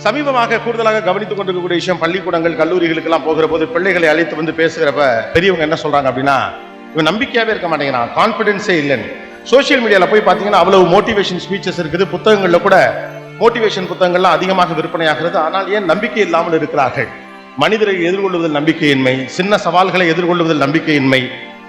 சமீபமாக கூடுதலாக கவனித்துக் கொண்டிருக்கக்கூடிய விஷயம், பள்ளிக்கூடங்கள் கல்லூரிகளுக்கெல்லாம் போகிற போது பிள்ளைகளை அழைத்து வந்து பேசுகிறப்ப பெரியவங்க என்ன சொல்றாங்க அப்படின்னா, இவன் நம்பிக்கையாவே இருக்க மாட்டேங்கிறான், கான்பிடன்ஸே இல்லைன்னு. சோசியல் மீடியால போய் பார்த்தீங்கன்னா அவ்வளவு மோட்டிவேஷன் ஸ்பீச்சஸ் இருக்குது, புத்தகங்கள்ல கூட மோட்டிவேஷன் புத்தகங்கள்லாம் அதிகமாக விற்பனையாகிறது. ஆனால் ஏன் நம்பிக்கை இல்லாமல் இருக்கிறார்கள்? மனிதரை எதிர்கொள்வதில் நம்பிக்கையின்மை, சின்ன சவால்களை எதிர்கொள்வதில் நம்பிக்கையின்மை,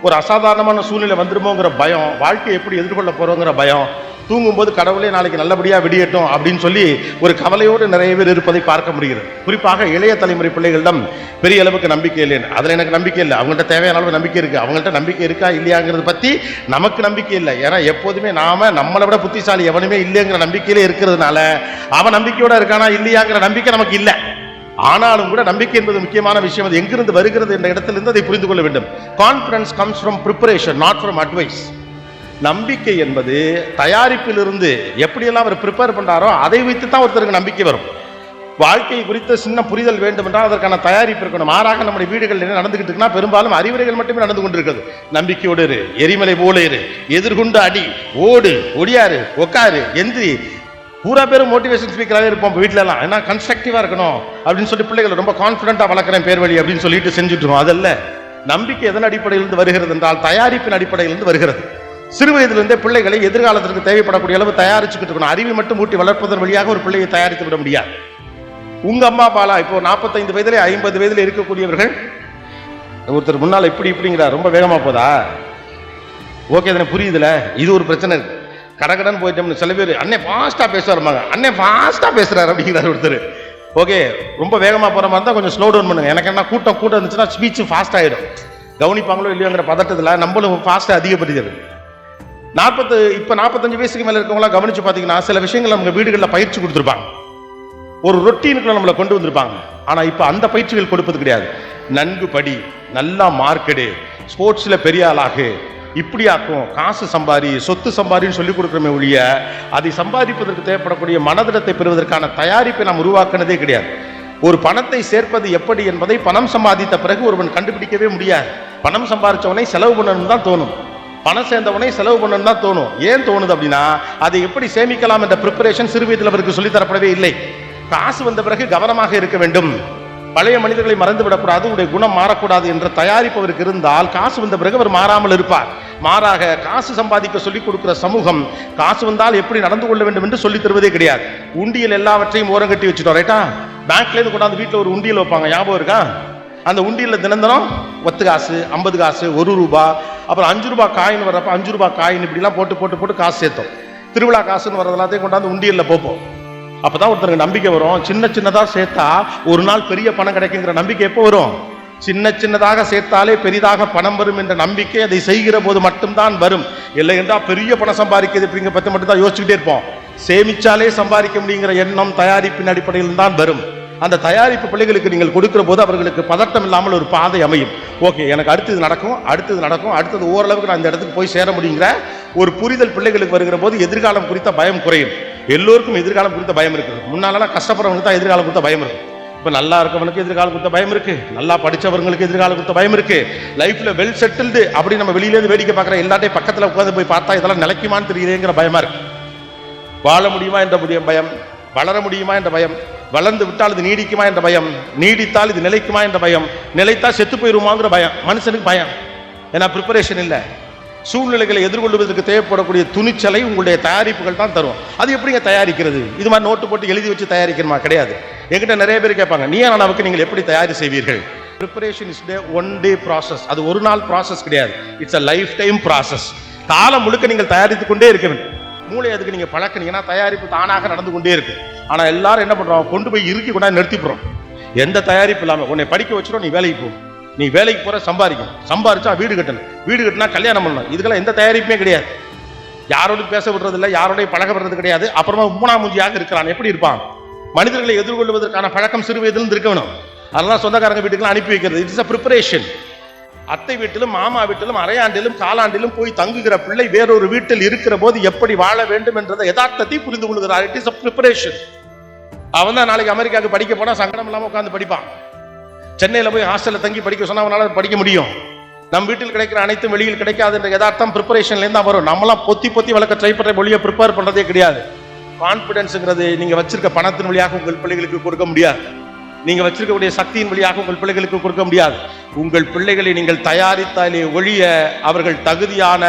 ஒரு அசாதாரணமான சூழ்நிலை வந்துருமோங்கிற பயம், வாழ்க்கையை எப்படி எதிர்கொள்ள போறோங்கிற பயம், தூங்கும்போது கடவுளே நாளைக்கு நல்லபடியா விடியட்டும் அப்படின்னு சொல்லி ஒரு கவலையோடு நிறைய பேர் இருப்பதை பார்க்க முடிகிறது. குறிப்பாக இளைய தலைமுறை பிள்ளைகளிடம் பெரிய அளவுக்கு நம்பிக்கை இல்லை. அதுல எனக்கு நம்பிக்கை இல்லை, அவங்கள்ட்ட தேவையான அளவு நம்பிக்கை இருக்கு. அவங்கள்ட்ட நம்பிக்கை இருக்கா இல்லையாங்கிறத பத்தி நமக்கு நம்பிக்கை இல்லை. ஏன்னா எப்போதுமே நாம நம்மளை விட புத்திசாலி எவனுமே இல்லைங்கிற நம்பிக்கையிலே இருக்கிறதுனால அவன் நம்பிக்கையோட இருக்கானா இல்லையாங்கிற நம்பிக்கை நமக்கு இல்லை. ஆனாலும் கூட நம்பிக்கை என்பது முக்கியமான விஷயம். அது எங்கிருந்து வருகிறது என்ற இடத்திலிருந்து அதை புரிந்து கொள்ள வேண்டும். Confidence comes from preparation, not from advice. நம்பிக்கை என்பது தயாரிப்பிலிருந்து எப்படியெல்லாம் அவர் ப்ரிப்பேர் பண்றாரோ அதை வைத்து தான் ஒருத்தருக்கு நம்பிக்கை வரும். வாழ்க்கை குறித்த சின்ன புரிதல் வேண்டும் என்றால் அதற்கான தயாரிப்பு இருக்கணும். மாறாக நம்முடைய வீடுகள் என்ன நடந்துகிட்டு இருக்குன்னா பெரும்பாலும் அறிவுரைகள் மட்டுமே நடந்து கொண்டிருக்கிறது. நம்பிக்கையோடு இரு, எரிமலை போல இரு, எதிர்கொண்டு அடி, ஓடு, ஒடியாரு, உக்காரு, எந்திரி, பூரா பேரும் மோட்டிவேஷன் ஸ்பீக்கராகவே இருப்போம் வீட்டில எல்லாம். ஏன்னா கன்ஸ்ட்ரக்டிவா இருக்கணும் அப்படின்னு சொல்லி பிள்ளைகள் ரொம்ப கான்ஃபிடென்ட்டா வளர்க்குறேன் பேர் வழி அப்படின்னு சொல்லிட்டு செஞ்சுட்டு இருக்கோம். அதல்ல, நம்பிக்கை எதன் அடிப்படையிலிருந்து வருகிறது என்றால் தயாரிப்பின் அடிப்படையிலிருந்து வருகிறது. சிறு வயதிலிருந்தே பிள்ளைகளை எதிர்காலத்திற்கு தேவைப்படக்கூடிய அளவு தயாரிச்சுக்கிட்டு இருக்கணும். அறிவை மட்டும் ஊட்டி வளர்ப்பதன் வழியாக ஒரு பிள்ளையை தயாரித்து விட முடியாது. உங்க அம்மா அப்பாலா இப்போ 45 வயதிலே 50 வயதில் இருக்கக்கூடியவர்கள் ஒருத்தர் முன்னால் இப்படிங்கிறார், ரொம்ப வேகமா போதா, ஓகே தானே, புரியுதுல? இது ஒரு பிரச்சனை இருக்கு. கடகடன் போயிட்டோம்னு சில பேர் அண்ணே ஃபாஸ்டா பேசுறாங்க, அண்ணே ஃபாஸ்டா பேசுறாரு அப்படிங்கிறார் ஒருத்தர். ஓகே, ரொம்ப வேகமா போற மாதிரி தான் கொஞ்சம் ஸ்லோ டவுன் பண்ணுங்க. எனக்கு என்ன கூட்டம் இருந்துச்சுன்னா ஸ்பீச் ஃபாஸ்ட் ஆயிடும். கவனிப்பாங்களோ இல்லையோங்கிற பதட்டத்தில் நம்மளும் ஃபாஸ்ட்டா அதிகப்படுகிறது. இப்போ 45 வயசுக்கு மேல இருக்கவங்களாம் கவனிச்சு பார்த்தீங்கன்னா சில விஷயங்கள் நம்ம வீடுகளில் பயிற்சி கொடுத்துருப்பாங்க, ஒரு ரொட்டீனுக்குள்ள நம்மளை கொண்டு வந்திருப்பாங்க. ஆனா இப்போ அந்த பயிற்சிகள் கொடுப்பது கிடையாது. நன்கு படி, நல்லா மார்க்கெடு, ஸ்போர்ட்ஸ்ல பெரிய ஆளாகு, இப்படி ஆக்கும், காசு சம்பாரி, சொத்து சம்பாரின்னு சொல்லிக் கொடுக்குறமே ஒழிய அதை சம்பாதிப்பதற்கு தேவைப்படக்கூடிய மனதிடத்தை பெறுவதற்கான தயாரிப்பை நாம் உருவாக்குனதே கிடையாது. ஒரு பணத்தை சேர்ப்பது எப்படி என்பதை பணம் சம்பாதித்த பிறகு ஒருவன் கண்டுபிடிக்கவே முடியாது. பணம் சம்பாதிச்சவனை செலவு பண்ணணும் தான் தோணும், பணம் சேர்ந்தவனை செலவு பண்ணணும் தான் தோணும். ஏன் தோணுது அப்படின்னா அதை எப்படி சேமிக்கலாம் என்ற ப்ரிப்பரேஷன் சிறு வயதில் அவருக்கு சொல்லித்தரப்படவே இல்லை. காசு வந்த பிறகு கவனமாக இருக்க வேண்டும், பழைய மனிதர்களை மறந்து விடக்கூடாது, உடைய குணம் மாறக்கூடாது என்ற தயாரிப்பு அவருக்கு இருந்தால் காசு வந்த பிறகு அவர் மாறாமல் இருப்பார். மாறாக காசு சம்பாதிக்க சொல்லிக் கொடுக்கிற சமூகம் காசு வந்தால் எப்படி நடந்து கொள்ள வேண்டும் என்று சொல்லித் தருவதே கிடையாது. உண்டியல் எல்லாவற்றையும் ஓரம் கட்டி வச்சுட்டோம், ரைட்டா? பேங்க்ல இருந்து கொண்டாந்து வீட்டில் ஒரு உண்டியல் வைப்பாங்க, ஞாபகம் இருக்கா? அந்த உண்டியல்ல தினம் 10 காசு, 50 காசு, 1 ரூபா, அப்புறம் 5 ரூபாய் காயின் வர்றப்ப 5 ரூபாய் காயின் இப்படிலாம் போட்டு காசு சேர்த்தோம். திருவிழா காசுன்னு வர்றது எல்லாத்தையும் கொண்டாந்து உண்டியல்ல போப்போம். அப்பதான் ஒருத்தருக்கு நம்பிக்கை வரும். சின்னதா சேர்த்தா ஒரு நாள் பெரிய பணம் கிடைக்குங்கிற நம்பிக்கை எப்போ வரும்? சின்னதாக சேர்த்தாலே பெரிதாக பணம் வரும் என்ற நம்பிக்கை அதை செய்கிற போது மட்டும்தான் வரும். இல்லை என்றால் பெரிய பணம் சம்பாதிக்கிறது அப்படிங்கிற பத்தி மட்டும் தான் யோசிச்சுக்கிட்டே இருப்போம். சேமிச்சாலே சம்பாதிக்க முடியுங்கிற எண்ணம் தயாரிப்பின் அடிப்படையில் தான் வரும். அந்த தயாரிப்பு பிள்ளைகளுக்கு நீங்கள் கொடுக்கிற போது அவர்களுக்கு பதட்டம் இல்லாமல் ஒரு பாதை அமையும். ஓகே, எனக்கு அடுத்தது நடக்கும், அடுத்தது ஓரளவுக்கு நான் இந்த இடத்துக்கு போய் சேர முடியுங்கிற ஒரு புரிதல் பிள்ளைகளுக்கு வருகிற போது எதிர்காலம் குறித்த பயம் குறையும். எல்லோருக்கும் எதிர்காலம் குறித்த பயம் இருக்குது. முன்னாலாம் கஷ்டப்படுறவங்களுக்கு தான் எதிர்காலம் குறித்த பயம் இருக்கு. இப்போ நல்லா இருக்கவனுக்கு எதிர்காலம் குறித்த பயம் இருக்கு, நல்லா படித்தவர்களுக்கு எதிர்காலம் குறித்த பயம் இருக்கு. லைஃப்ல வெல் செட்டில்டு அப்படி நம்ம வெளியிலேருந்து வேடிக்கை பார்க்குற எல்லாத்தையும் பக்கத்தில் உட்காந்து போய் பார்த்தா இதெல்லாம் நிலைக்குமான்னு தெரியலேங்கிற பயமா இருக்கு. வாழ முடியுமா என்ற பயம், வளர முடியுமா என்ற பயம், வளர்ந்து விட்டால் இது நீடிக்குமா என்ற பயம், நீடித்தால் இது நிலைக்குமா என்ற பயம், நிலைத்தால் செத்து போயிருமாங்கிற பயம். மனுஷனுக்கு பயம், ஏன்னா ப்ரிப்பரேஷன் இல்லை. சூழ்நிலைகளை எதிர்கொள்வதற்கு தேவைப்படக்கூடிய துணிச்சலை உங்களுடைய தயாரிப்புகள் தான் தரும். அது எப்படிங்க தயாரிக்கிறது? இது மாதிரி நோட்டு போட்டு எழுதி வச்சு தயாரிக்கணுமா? கிடையாது. என்கிட்ட நிறைய பேர் கேட்பாங்க, நீயானாவுக்கு நீங்கள் எப்படி தயாரி செய்வீர்கள்? Preparation is one day process. அது ஒரு நாள் ப்ராசஸ் கிடையாது, it's a life time process. காலம் முழுக்க நீங்கள் தயாரித்து கொண்டே இருக்க வேண்டும். மூளை அதுக்கு நீங்க பழக்கினீங்கன்னா தயாரிப்பு தானாக நடந்து கொண்டே இருக்கு. ஆனா எல்லாரும் என்ன பண்றோம், கொண்டு போய் இறுக்கி கொண்டாந்து நிறுத்திப்படுறோம். எந்த தயாரிப்பு இல்லாம உன்னை படிக்க வச்சிடும், நீ வேலைக்கு போ, நீ வேலைக்கு போற சம்பாரிச்சா வீடு கட்டினா கல்யாணம் பண்ணணும். இதுக்கெல்லாம் எந்த தயாரிப்புமே கிடையாது. யாரோட பேச விடுறது இல்லை, யாரோட பழக விடுறது கிடையாது. அப்புறமா மூணாமூஞ்சியாக இருக்கிறான். எப்படி இருப்பான்? மனிதர்களை எதிர்கொள்வதற்கான பழக்கம் சிறு வயதிலிருந்து இருக்கணும். அதெல்லாம் சொந்தக்காரங்க வீட்டுக்கெல்லாம் அனுப்பி வைக்கிறது. It's a preparation. அத்தை வீட்டிலும் மாமா வீட்டிலும் அரையாண்டிலும் காலாண்டிலும் போய் தங்குகிற பிள்ளை வேறொரு வீட்டில் இருக்கிற போது எப்படி வாழ வேண்டும் என்றதை யதார்த்தத்தை புரிந்து கொள்கிறார். It is a preparation. அவன் தான் நாளைக்கு அமெரிக்காவுக்கு படிக்க போனா சங்கடம் இல்லாம உட்காந்து படிப்பான். சென்னையில போய் ஹாஸ்டல்ல தங்கி படிக்க சொன்னா அவனால படிக்க முடியும். நம் வீட்டில் கிடைக்கிற அனைத்தும் வெளியில் கிடைக்காது என்ற யதார்த்தம் ப்ரிப்பரேஷன்ல இருந்தா வரும். நம்மளாம் பொத்தி வளர்க்க ட்ரை பண்ற மொழியை ப்ரிப்பேர் பண்றதே கிடையாது. கான்பிடன்ஸ்ங்கிறது நீங்க வச்சிருக்க பணத்தின் வழியாக உங்கள் பிள்ளைகளுக்கு கொடுக்க முடியாது. நீங்க வச்சிருக்கக்கூடிய சக்தியின் வழியாக உங்கள் பிள்ளைகளுக்கு கொடுக்க முடியாது. உங்கள் பிள்ளைகளை நீங்கள் தயாரித்தாலே ஒழிய அவர்கள் தகுதியான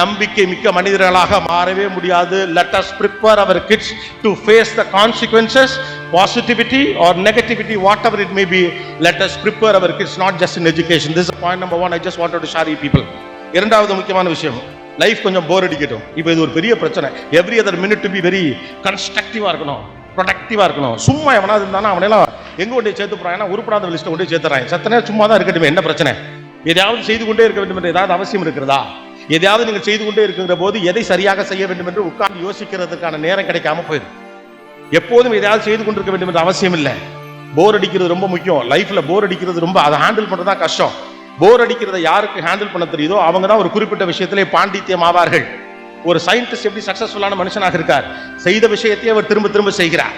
நம்பிக்கை மிக்க மனிதர்களாக மாறவே முடியாது. Let us prepare our kids to face the consequences, positivity or negativity, whatever it may be. Let us prepare our kids, not just in education. This is point number 1. I just wanted to share with people. இரண்டாவது முக்கியமான விஷயம், life கொஞ்சம் போர் அடிக்கட்டும். இப்போ இது ஒரு பெரிய பிரச்சனை. Every other minute to be very கன்ஸ்ட்ரக்டிவா இருக்கணும், ப்ரொடக்டிவா இருக்கணும். சும்மா எவனாவது இருந்தானா அவனெல்லாம் எங்க கொண்டு சேர்த்து போறாங்கன்னா உருப்படாத லிஸ்ட்டை கொண்டு சேர்த்துறாங்க. சத்தனே சும்மா தான் இருக்கட்டும், என்ன பிரச்சனை? எதையாவது செய்து கொண்டே இருக்க வேண்டும் என்று ஏதாவது அவசியம் இருக்கிறதா? எதையாவது நீங்கள் செய்து கொண்டே இருக்கிற போது எதை சரியாக செய்ய வேண்டும் என்று உட்கார்ந்து யோசிக்கிறதுக்கான நேரம் கிடைக்காம போயிடும். எப்போதும் எதையாவது செய்து கொண்டிருக்க வேண்டும் என்ற அவசியம் இல்லை. போர் அடிக்கிறது ரொம்ப முக்கியம். லைஃப்ல போர் அடிக்கிறது ரொம்ப, அதை ஹேண்டில் பண்றதா கஷ்டம். போர் அடிக்கிறத யாருக்கு ஹேண்டில் பண்ண தெரியுதோ அவங்க தான் ஒரு குறிப்பிட்ட விஷயத்திலே பாண்டித்யம் ஆவார்கள். ஒரு சயின்டிஸ்ட் எப்படி சக்சஸ்ஃபுல்லான மனுஷனாக இருக்கார்? செய்த விஷயத்தையே அவர் திரும்ப திரும்ப செய்கிறார்.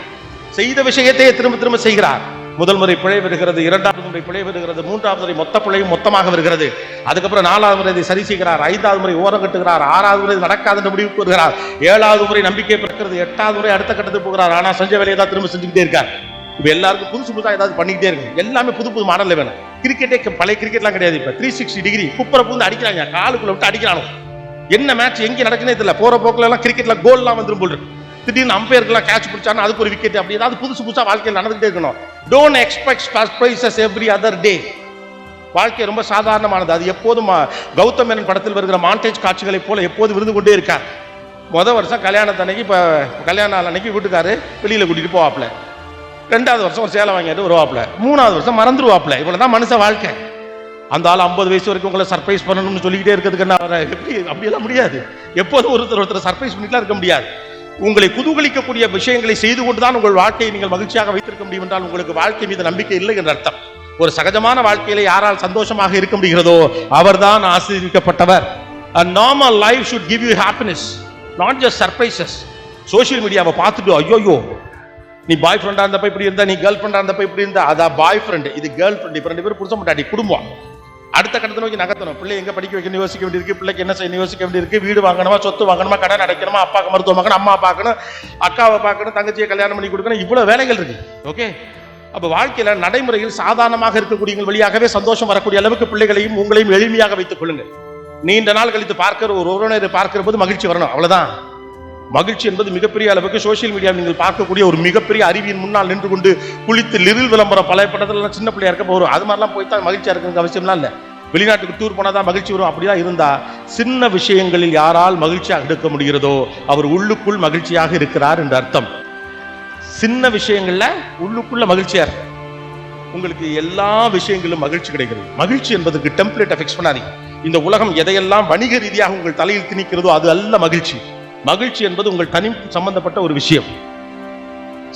செய்த விஷயத்தையே திரும்ப திரும்ப செய்கிறார். முதல் முறை பிழை வருகிறது, இரண்டாவது முறை பிழை வருகிறது, மூன்றாவது முறை மொத்த பிழையும் மொத்தமாக வருகிறது. அதுக்கப்புறம் நாலாவது முறை இதை சரி செய்கிறார், ஐந்தாவது முறை ஓரம் கட்டுகிறார், ஆறாவது முறை நடக்காது என்று முடிவுக்கு வருகிறார், ஏழாவது முறை நம்பிக்கை பிறக்கிறது, எட்டாவது முறை அடுத்த கட்டத்துக்கு போகிறார். ஆனா செஞ்ச வேலையை தான் திரும்ப செஞ்சுக்கிட்டே இருக்கார். இப்ப எல்லாருக்கும் புதுசு புதுசாக ஏதாவது பண்ணிக்கிட்டே இருக்கு. எல்லாமே புது புது மாடல்ல வேணும். கிரிக்கெட்டே பழைய கிரிக்கெட்லாம் கிடையாது. இப்ப 360 டிகிரி குப்பரை பூந்து அடிக்கிறாங்க, காலுக்குள்ள விட்டு அடிக்கிறானோ. என்ன மேட்ச் எங்க நடக்குன்னே தெரியல. போற போக்குல எல்லாம் கிரிக்கெட்ல கோல்லாம் வந்துரும் போல் இருக்கு. திடீர்னு அம்பையர்கள்லாம் கேட்ச் பிடிச்சாங்கன்னா அதுக்கு ஒரு விக்கெட், அப்படி ஏதாவது புதுசு புதுசா வாழ்க்கையில் நடந்துகிட்டே இருக்கணும். Don't expect surprises every other day. வாழ்க்கை ரொம்ப சாதாரணமானது. அது எப்போதும் கௌதம் மேனன் படத்தில் வருகிற மாண்டேஜ் காட்சிகளை போல எப்போதும் விருந்து கொண்டே இருக்கார். முதல் வருஷம் கல்யாணத்தன்னைக்கு, இப்போ கல்யாண நாள் அன்னைக்கு வீட்டுக்காரு வெளியில கூட்டிட்டு போவாப்ல. ரெண்டாவது வருஷம் ஒரு சேலை வாங்கிட்டு வருவாப்ல. மூணாவது வருஷம் மறந்துடுவாப்ல. இவ்வளவுதான் மனுஷ வாழ்க்கை. அந்த ஆள் 50 வயசு வரைக்கும் உங்களை சர்ப்ரைஸ் பண்ணணும்னு சொல்லிக்கிட்டே இருக்கிறதுக்கு என்ன எப்படி? அப்படியெல்லாம் முடியாது. எப்போதும் ஒருத்தர் சர்ப்ரைஸ் பண்ணிக்கலாம் இருக்க முடியாது. உங்களை குதூகலிக்கக்கூடிய விஷயங்களை செய்து கொண்டுதான் உங்கள் வாழ்க்கையை நீங்கள் மகிழ்ச்சியாக வைத்திருக்க முடியும் என்றால் உங்களுக்கு வாழ்க்கை மீது நம்பிக்கை இல்லை என்ற அர்த்தம். ஒரு சகஜமான வாழ்க்கையில யாரால் சந்தோஷமாக இருக்க முடிகிறதோ அவர்தான் ஆசீர்வதிக்கப்பட்டவர். A normal life should give you happiness, not just surprises. Social மீடியாவை பார்த்துட்டு ஐயோ நீ பாய் ஃப்ரெண்டா இருந்தப்ப இப்படி இருந்தா, நீ கேர்ள் ஃப்ரெண்டா இருந்தப்ப இப்படி இருந்தா, அதான் பாய் ஃப்ரெண்ட், இது கேர்ள் ஃப்ரெண்ட். இப்ப 2 பேரும் புருஷன் பொண்டாட்டி குடும்பம். அடுத்த கட்டத்தை நோக்கி நகர்த்தணும். பிள்ளை எங்க படிக்க வைக்கணும் யோசிக்க வேண்டியிருக்கு, பிள்ளைக்கு என்ன செய்யணும் யோசிக்க வேண்டியிருக்கு, வீடு வாங்கணுமா, சொத்து வாங்கணுமா, கடன் அடைக்கணுமா, அப்பாக்கு மருத்துவம் பார்க்கணும், அம்மா பார்க்கணும், அக்காவை பார்க்கணும், தங்கச்சியை கல்யாணம் பண்ணி கொடுக்கணும், இவ்வளவு வேலைகள் இருக்கு. ஓகே, அப்ப வாழ்க்கையில நடைமுறையில் சாதாரணமாக இருக்கக்கூடிய வழியாகவே சந்தோஷம் வரக்கூடிய அளவுக்கு பிள்ளைகளையும் உங்களையும் எளிமையாக வைத்துக் கொள்ளுங்கள். நீண்ட நாள் கழித்து பார்க்கிற ஒரு உறவினரை பார்க்கிற போது மகிழ்ச்சி வரணும், அவ்வளவுதான். மகிழ்ச்சி என்பது மிகப்பெரிய அளவுக்கு சோசியல் மீடியா நீங்கள் பார்க்கக்கூடிய ஒரு மிகப்பெரிய அறிவியின் முன்னால் நின்று கொண்டு குளித்து லிரில் விளம்பரம் பல படத்துல சின்ன பிள்ளையா இருக்க போறோம். அது மாதிரிலாம் போய்தான் மகிழ்ச்சியா இருக்கிறது அவசியம்லாம் இல்லை. வெளிநாட்டுக்கு டூர் போனாதான் மகிழ்ச்சி வரும் அப்படிதான் இருந்தா, சின்ன விஷயங்களில் யாரால் மகிழ்ச்சியாக இருக்க முடிகிறதோ அவர் உள்ளுக்குள் மகிழ்ச்சியாக இருக்கிறார் என்று அர்த்தம். சின்ன விஷயங்கள்ல உள்ளுக்குள்ள மகிழ்ச்சியா இருக்கு. உங்களுக்கு எல்லா விஷயங்களும் மகிழ்ச்சி கிடைக்கிறது. மகிழ்ச்சி என்பதற்கு டெம்ப்ளேட்டை ஃபிக்ஸ் பண்ணாதீங்க. இந்த உலகம் எதையெல்லாம் வணிக ரீதியாக உங்கள் தலையில் திணிக்கிறதோ அது அல்ல மகிழ்ச்சி. மகிழ்ச்சி என்பது உங்கள் தனி சம்பந்தப்பட்ட ஒரு விஷயம்.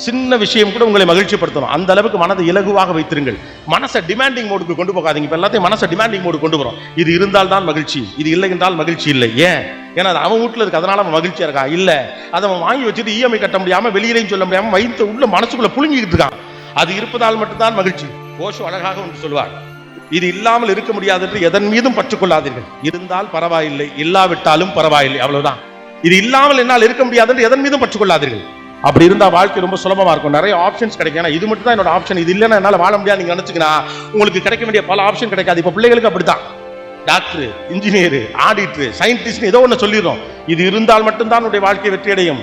சின்ன விஷயம் கூட உங்களை மகிழ்ச்சிப்படுத்தணும். அந்த அளவுக்கு மனதை இலகுவாக வைத்திருங்கள். மனசை டிமாண்டிங் மோடுக்கு கொண்டு போகாதீங்க. இப்ப எல்லாத்தையும் மனசை டிமாண்டிங் மோடு கொண்டு வரும். இது இருந்தால் தான் மகிழ்ச்சி, இது இல்லை என்றால் மகிழ்ச்சி இல்லை. ஏன்? ஏன்னா அது அவன் வீட்டுல இருக்கு, அதனால அவன் மகிழ்ச்சியா இருக்கா? இல்ல, அதை அவன் வாங்கி வச்சுட்டு இஎம்ஐ கட்ட முடியாம, வெளியிலையும் சொல்ல முடியாம, வயிற்று உள்ள மனசுக்குள்ள புழுங்கிட்டு இருக்கான். அது இருப்பதால் மட்டும்தான் மகிழ்ச்சி. ஓஷோ அழகாக ஒன்று சொல்வார், இது இல்லாமல் இருக்க முடியாது என்று எதன் மீதும் பற்றுக்கொள்ளாதீர்கள். இருந்தால் பரவாயில்லை, இல்லாவிட்டாலும் பரவாயில்லை, அவ்வளவுதான். இது இல்லாமல் என்னால் இருக்க முடியாது என்று எதன் மீதும் பற்றுக்கொள்ளாதீர்கள். அப்படி இருந்தா வாழ்க்கை ரொம்ப சுலபமா இருக்கும். நிறைய ஆப்ஷன்ஸ் கிடைக்கும். ஏன்னா இது மட்டும் தான் என்னோட ஆப்ஷன், இது இல்லைன்னா என்னால வாழ முடியாது நீங்க நினைச்சுக்கினா உங்களுக்கு கிடைக்க வேண்டிய பல ஆப்ஷன் கிடைக்காது. இப்ப பிள்ளைகளுக்கு அப்படித்தான். டாக்டர், இன்ஜினியர், ஆடிட்டர், சயின்டிஸ்ட் ஏதோ ஒன்று சொல்லிடுறோம். இது இருந்தால் மட்டும்தான் உன்னுடைய வாழ்க்கை வெற்றி அடையும்.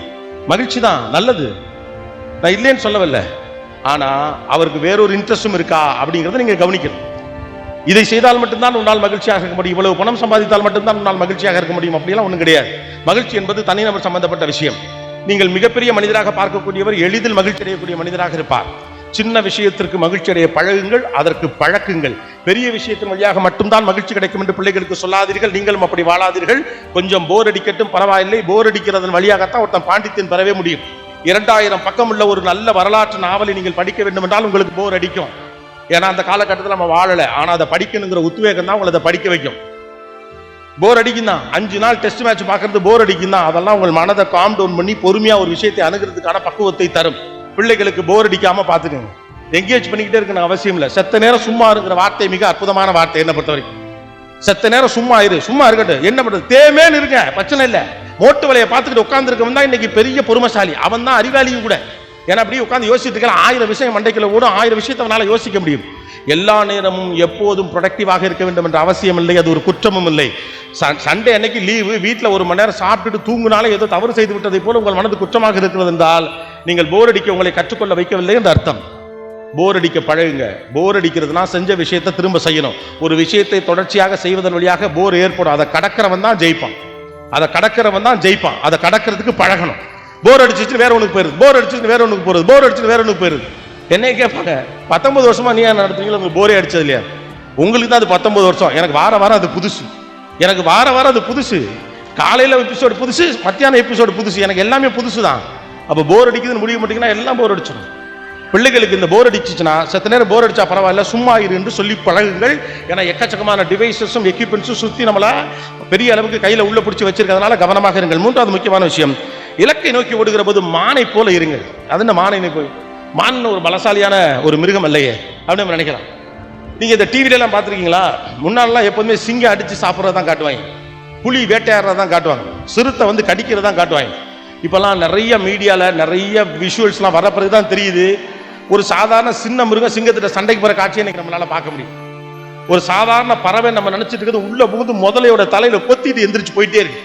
மகிழ்ச்சி தான் நல்லது, நான் இல்லைன்னு சொல்லவில்லை. ஆனா அவருக்கு வேறொரு இன்ட்ரெஸ்டும் இருக்கா அப்படிங்கிறத நீங்க கவனிக்கணும். இதை செய்தால் மட்டும்தான் உன்னால் மகிழ்ச்சியாக இருக்க முடியும், இவ்வளவு பணம் சம்பாதித்தால் மட்டும்தான் உன்னால் மகிழ்ச்சியாக இருக்க முடியும் அப்படியெல்லாம் ஒன்றும் கிடையாது. மகிழ்ச்சி என்பது தனிநபர் சம்பந்தப்பட்ட விஷயம். நீங்கள் மிகப்பெரிய மனிதராக பார்க்கக்கூடியவர் எளிதில் மகிழ்ச்சி அடையக்கூடிய மனிதராக இருப்பார். சின்ன விஷயத்திற்கு மகிழ்ச்சி அடைய பழகுங்கள், அதற்கு பழக்குங்கள். பெரிய விஷயத்தின் வழியாக மட்டும்தான் மகிழ்ச்சி கிடைக்கும் என்று பிள்ளைகளுக்கு சொல்லாதீர்கள். நீங்களும் அப்படி வாழாதீர்கள். கொஞ்சம் போர் அடிக்கட்டும் பரவாயில்லை. போர் அடிக்கிறதன் வழியாகத்தான் ஒருத்தன் பாண்டித்தியன் பெறவே முடியும். 2000 பக்கம் உள்ள ஒரு நல்ல வரலாற்று நாவலை நீங்கள் படிக்க வேண்டும் என்றால் உங்களுக்கு போர் அடிக்கும். ஏன்னா அந்த காலகட்டத்தில் நம்ம வாழலை. ஆனா அதை படிக்கணுங்கிற உத்வேகம் தான் உங்களை அதை படிக்க வைக்கும். போர் அடிக்கும் தான். 5 நாள் டெஸ்ட் மேட்ச் பார்க்கறது போர் அடிக்கும் தான். அதெல்லாம் உங்கள் மனதை காம் டவுன் பண்ணி பொறுமையா ஒரு விஷயத்தை அணுகிறதுக்கான பக்குவத்தை தரும். பிள்ளைகளுக்கு போர் அடிக்காம பார்த்துக்கோங்க. என்கேஜ் பண்ணிக்கிட்டே இருக்கணும் அவசியம் இல்லை. செத்த நேரம் சும்மா இருக்கிற வார்த்தை மிக அற்புதமான வார்த்தை என்ன பொறுத்த வரைக்கும். செத்த நேரம் சும்மா இருக்கட்டும், என்ன பண்றது, தேமேன்னு இருக்க பிரச்சனை இல்லை. மோட்டு வேலையை பார்த்துக்கிட்டு உட்காந்துருக்கவன் தான் இன்னைக்கு பெரிய பொறுமைசாலி, அவன் தான் அறிவாளியும் கூட. ஏன்னா அப்படியே உட்காந்து யோசிச்சுட்டு இருக்கலாம், 1000 விஷயம் மண்டைக்குள்ள ஓடும், 1000 விஷயத்தை அவனால யோசிக்க முடியும். எல்லா நேரமும் எப்போதும் ப்ரொடக்டிவாக இருக்க வேண்டும் என்ற அவசியம் இல்லை, அது ஒரு குற்றமும் இல்லை. சண்டே அன்னைக்கு லீவு, வீட்டில் 1 மணி நேரம் சாப்பிட்டுட்டு தூங்குனாலே ஏதோ தவறு செய்து விட்டதை போல உங்கள் மனது குற்றமாக இருக்கிறது என்றால் நீங்கள் போர் அடிக்க உங்களை கற்றுக்கொள்ள வைக்கவில்லை என்று அர்த்தம். போர் அடிக்க பழகுங்க. போர் அடிக்கிறதுனா செஞ்ச விஷயத்தை திரும்ப செய்யணும். ஒரு விஷயத்தை தொடர்ச்சியாக செய்வதன் வழியாக போர் ஏற்படும். அதை கடக்கிறவன் தான் ஜெயிப்பான், அதை கடக்கிறதுக்கு பழகணும். போர் அடிச்சுட்டு வேற ஒண்ணுக்கு போயிருது, போர் அடிச்சுட்டு வேற ஒண்ணுக்கு போறது, போர் அடிச்சுட்டு வேற ஒண்ணுக்கு போயிருது. என்னைய கேட்பாங்க, 19 வருஷமா நீ என்ன நடத்துறீங்களா, உங்களுக்கு போரே அடிச்சது இல்லையா? உங்களுக்கு தான் அது 19 வருஷம், எனக்கு வார வாரம் அது புதுசு. காலையில எபிசோடு புதுசு, மத்தியானம் எபிசோடு புதுசு, எனக்கு எல்லாமே புதுசு தான். அப்போ போர் அடிக்குதுன்னு முடிய மாட்டீங்கன்னா எல்லாம் போர் அடிச்சிடும். பிள்ளைகளுக்கு இந்த போர் அடிச்சுச்சுன்னா, செத்த நேரம் போர் அடிச்சா பரவாயில்ல, சும்மா இரு என்று சொல்லி பழகுங்கள். ஏன்னா எக்கச்சக்கமான டிவைசஸும் எக்யூப்மெண்ட்ஸும் சுற்றி நம்மள பெரிய அளவுக்கு கையில் உள்ள பிடிச்சி வச்சிருக்கிறதுனால கவனமாக இருங்கள். 3வது முக்கியமான விஷயம், இலக்கை நோக்கி ஓடுகிற போது மானை போல இருங்கள். அது என்ன மானை போய், மான் ஒரு பலசாலியான ஒரு மிருகம் இல்லையே அப்படின்னு நம்ம நினைக்கலாம். நீங்க இந்த டிவில எல்லாம் பார்த்துருக்கீங்களா? முன்னாலாம் எப்போதுமே சிங்கம் அடிச்சு சாப்பிட்றதான் காட்டுவாங்க, புலி வேட்டையாடுறதான் காட்டுவாங்க, சிறுத்தை வந்து கடிக்கிறதான் காட்டுவாங்க. இப்பெல்லாம் நிறைய மீடியால நிறைய விஷுவல்ஸ்லாம் வர பிறகுதான் தெரியுது, ஒரு சாதாரண சின்ன மிருகம் சிங்கத்திட்ட சண்டைக்கு போற காட்சியை இன்னைக்கு நம்மளால பார்க்க முடியும். ஒரு சாதாரண பறவை நம்ம நினைச்சிட்டு இருக்கிறது உள்ள புகுந்து முதலையோட தலையில கொத்திட்டு எந்திரிச்சு போயிட்டே இருக்கு.